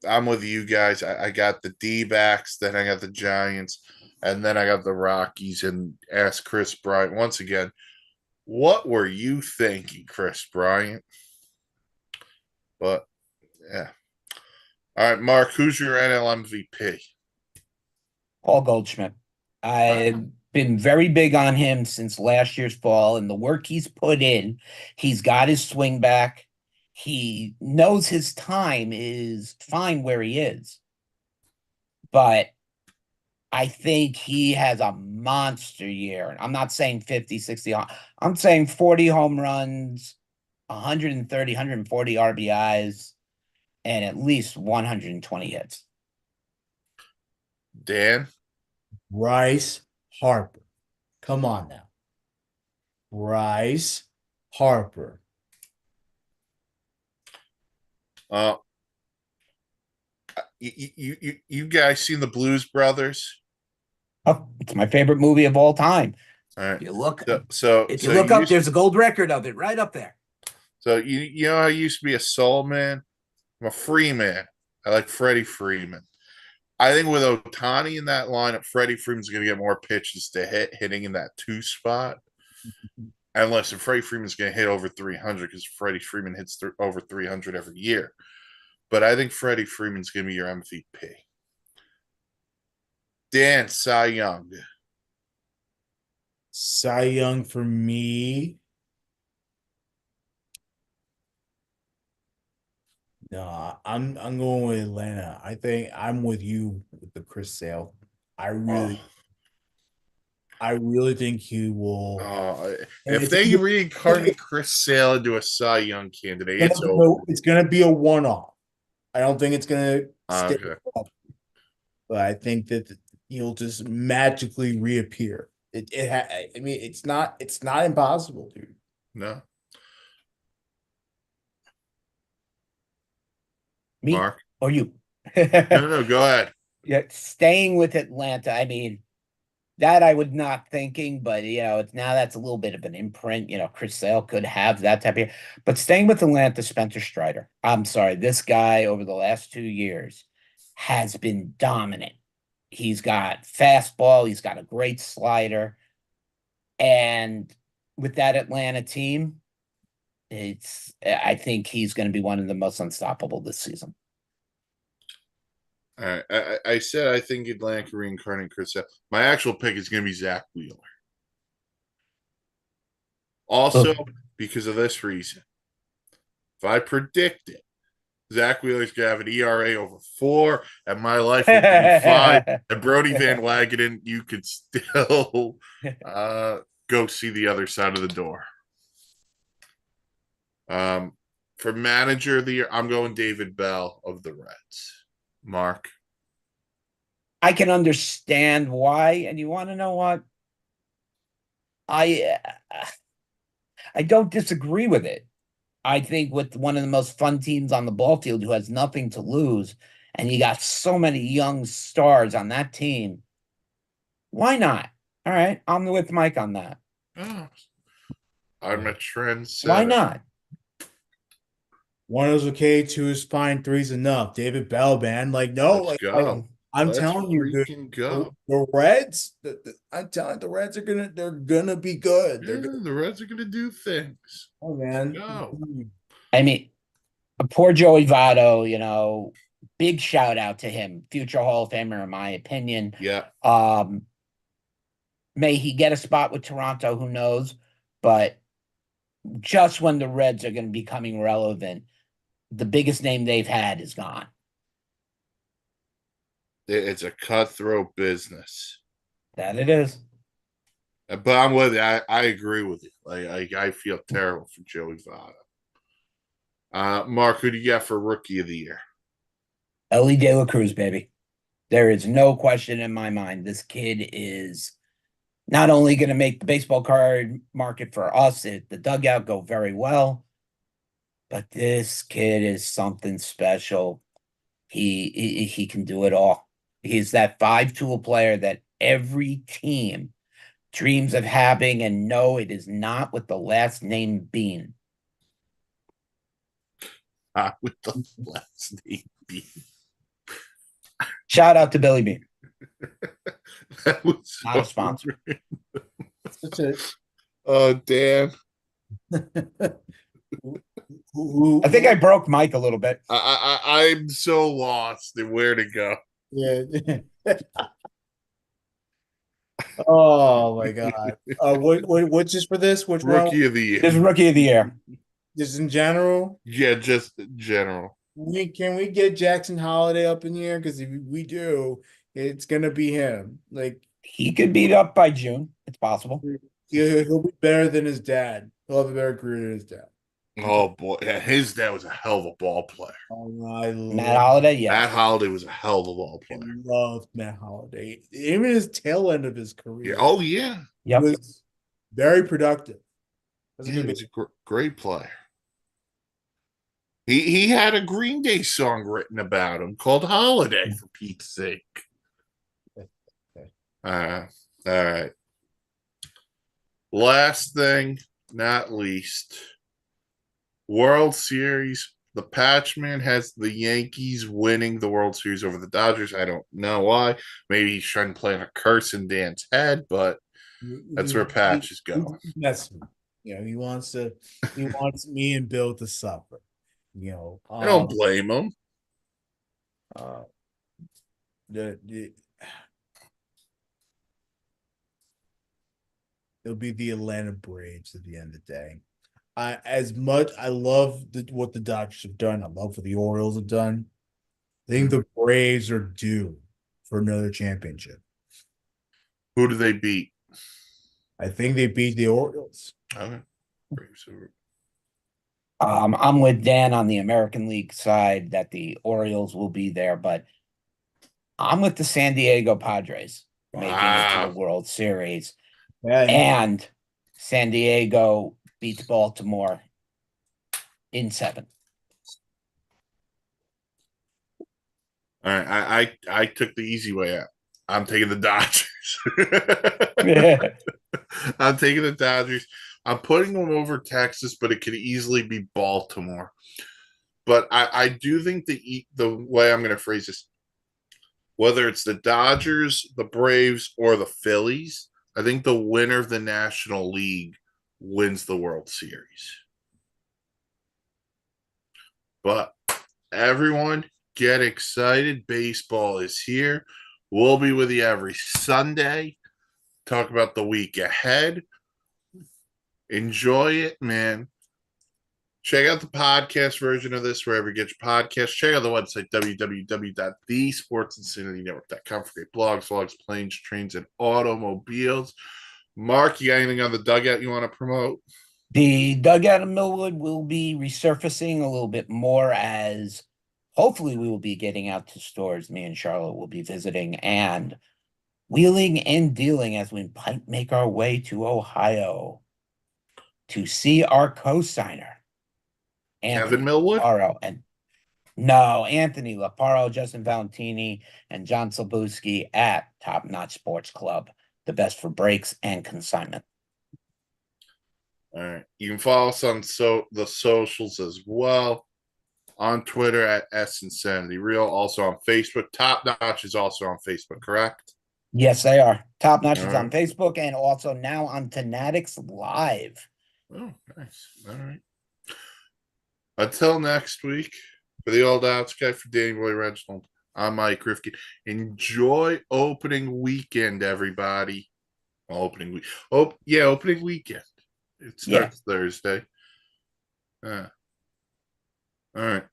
I'm with you guys. I got the D-backs, then I got the Giants, and then I got the Rockies. And ask Chris Bryant once again, what were you thinking, Chris Bryant? But yeah. All right, Mark, who's your NL MVP? Paul Goldschmidt. I've been very big on him since last year's fall, and the work he's put in. He's got his swing back. He knows his time is fine where he is. But I think he has a monster year. I'm not saying 50, 60. I'm saying 40 home runs, 130, 140 RBIs, and at least 120 hits. Dan? Bryce Harper. Come on now. Bryce Harper. You guys seen the Blues Brothers? Oh, it's my favorite movie of all time. All right. You look So if you look up, there's a gold record of it right up there. So you know I used to be a soul man? I'm a free man. I like Freddie Freeman. I think with Ohtani in that lineup, Freddie Freeman's going to get more pitches to hitting in that 2 spot. And listen, Freddie Freeman's going to hit over 300 because Freddie Freeman hits over 300 every year. But I think Freddie Freeman's going to be your MVP. Dan, Cy Young. Cy Young for me. No, I'm going with Atlanta. I think I'm with you with the Chris Sale. I really Oh, I really think he will. oh, And if it's they reincarnate Chris Sale into a Cy Young candidate, it's over. it's gonna be a one-off. I don't think it's gonna stick Okay. up, but I think that he'll just magically reappear. I mean, it's not impossible, dude. No, Me Mark. or you? No, no, go ahead. Yeah, staying with Atlanta. I mean, that I would not thinking, but it's now that's a little bit of an imprint. Chris Sale could have that type of, but staying with Atlanta, Spencer Strider. I'm sorry, this guy over the last 2 years has been dominant. He's got fastball, he's got a great slider, and with that Atlanta team, I think he's going to be one of the most unstoppable this season. All right. I said I think Atlanta can reincarnate Chris Sale. My actual pick is going to be Zach Wheeler. Also, because of this reason, if I predict it, Zach Wheeler's gonna have an ERA over 4, and my life will be fine. And Brody Van Wagenen, you could still go see the other side of the door. For manager of the year, I'm going David Bell of the Reds. Mark. I can understand why, and you want to know what? I I don't disagree with it. I think with one of the most fun teams on the ball field who has nothing to lose, and you got so many young stars on that team, why not? All right, I'm with Mike on that. Oh, I'm a Why trendsetter. not? One is okay, two is fine, three's enough. David Bell, man. Like, no, Let's like go. I'm Let's telling you, freaking go. the Reds, I'm telling you, the Reds they're gonna be good. They're Yeah, gonna, the Reds are gonna do things. oh Let's man. go. I mean, poor Joey Votto, big shout out to him, future Hall of Famer, in my opinion. Yeah. May he get a spot with Toronto, who knows? But just when the Reds are going to be becoming relevant, the biggest name they've had is gone. It's a cutthroat business. That it is. But I'm with you. I agree with you. Like I feel terrible for Joey Votto. Mark, who do you got for rookie of the year? Ellie De La Cruz, baby. There is no question in my mind. This kid is not only going to make the baseball card market for us at the dugout go very well, but this kid is something special. He can do it all. He's that 5-tool player that every team dreams of having, and no, it is not with the last name Bean. With the last name B. Shout out to Billy Bean. That was Not a sponsor. Such a Oh damn. I think I broke Mike a little bit. I'm so lost in where to go. yeah. Oh my god. What's just for this? Which one? Rookie of the year. This is rookie of the year. Just in general? Yeah, just general. Can we get Jackson Holiday up in here? Because if we do, it's gonna be him. Like He could beat up by June. It's possible. he'll be better than his dad. He'll have a better career than his dad. Oh boy, yeah, his dad was a hell of a ball player. Oh, Matt Holiday, yeah. Matt Holiday was a hell of a ball I player. love Matt Holiday. Even his tail end of his career Yeah. Oh yeah, Yep. was very productive. That's a he good was a great player. He had a Green Day song written about him called "Holiday," for Pete's sake. All right. Last thing, not least, World Series. The Patchman has the Yankees winning the World Series over the Dodgers. I don't know why. Maybe he's trying to play a curse in Dan's head, but that's where Patch is going. That's he wants me and Bill to suffer. I don't blame him. The it'll be the Atlanta Braves at the end of the day. I love what the Dodgers have done. I love what the Orioles have done. I think the Braves are due for another championship. Who do they beat? I think they beat the Orioles. Okay. Braves over- I'm with Dan on the American League side that the Orioles will be there, but I'm with the San Diego Padres making it to the Wow. World Series. Yeah, And San Diego beats Baltimore in 7. All right. I took the easy way out. I'm taking the Dodgers. I'm taking the Dodgers. I'm putting them over Texas, but it could easily be Baltimore. But I do think the way I'm going to phrase this, whether it's the Dodgers, the Braves, or the Phillies, I think the winner of the National League wins the World Series. But everyone, get excited. Baseball is here. We'll be with you every Sunday. Talk about the week ahead. Enjoy it, man. Check out the podcast version of this wherever you get your podcast. Check out the website, www.thesportsinsanitynetwork.com for great blogs, vlogs, planes, trains, and automobiles. Mark, you got anything on the dugout you want to promote? The dugout of Millwood will be resurfacing a little bit more as hopefully we will be getting out to stores. Me and Charlotte will be visiting and wheeling and dealing as we might make our way to Ohio to see our co-signer, Anthony Kevin Millwood? Laparo. And no, Anthony Laparo, Justin Valentini, and John Silbuski at Top Notch Sports Club, the best for brakes and consignment. All right. You can follow us on the socials as well. On Twitter at S7Real. Also on Facebook. Top Notch is also on Facebook, correct? Yes, they are. Top Notch All is right. on Facebook and also now on Fanatics Live. Oh, nice. All right. Until next week, for the old outs guy, for Danny Boy Reginald, I'm Mike Rifkin. Enjoy opening weekend, everybody. Opening week. Oh, yeah, opening weekend. It starts Thursday. All right.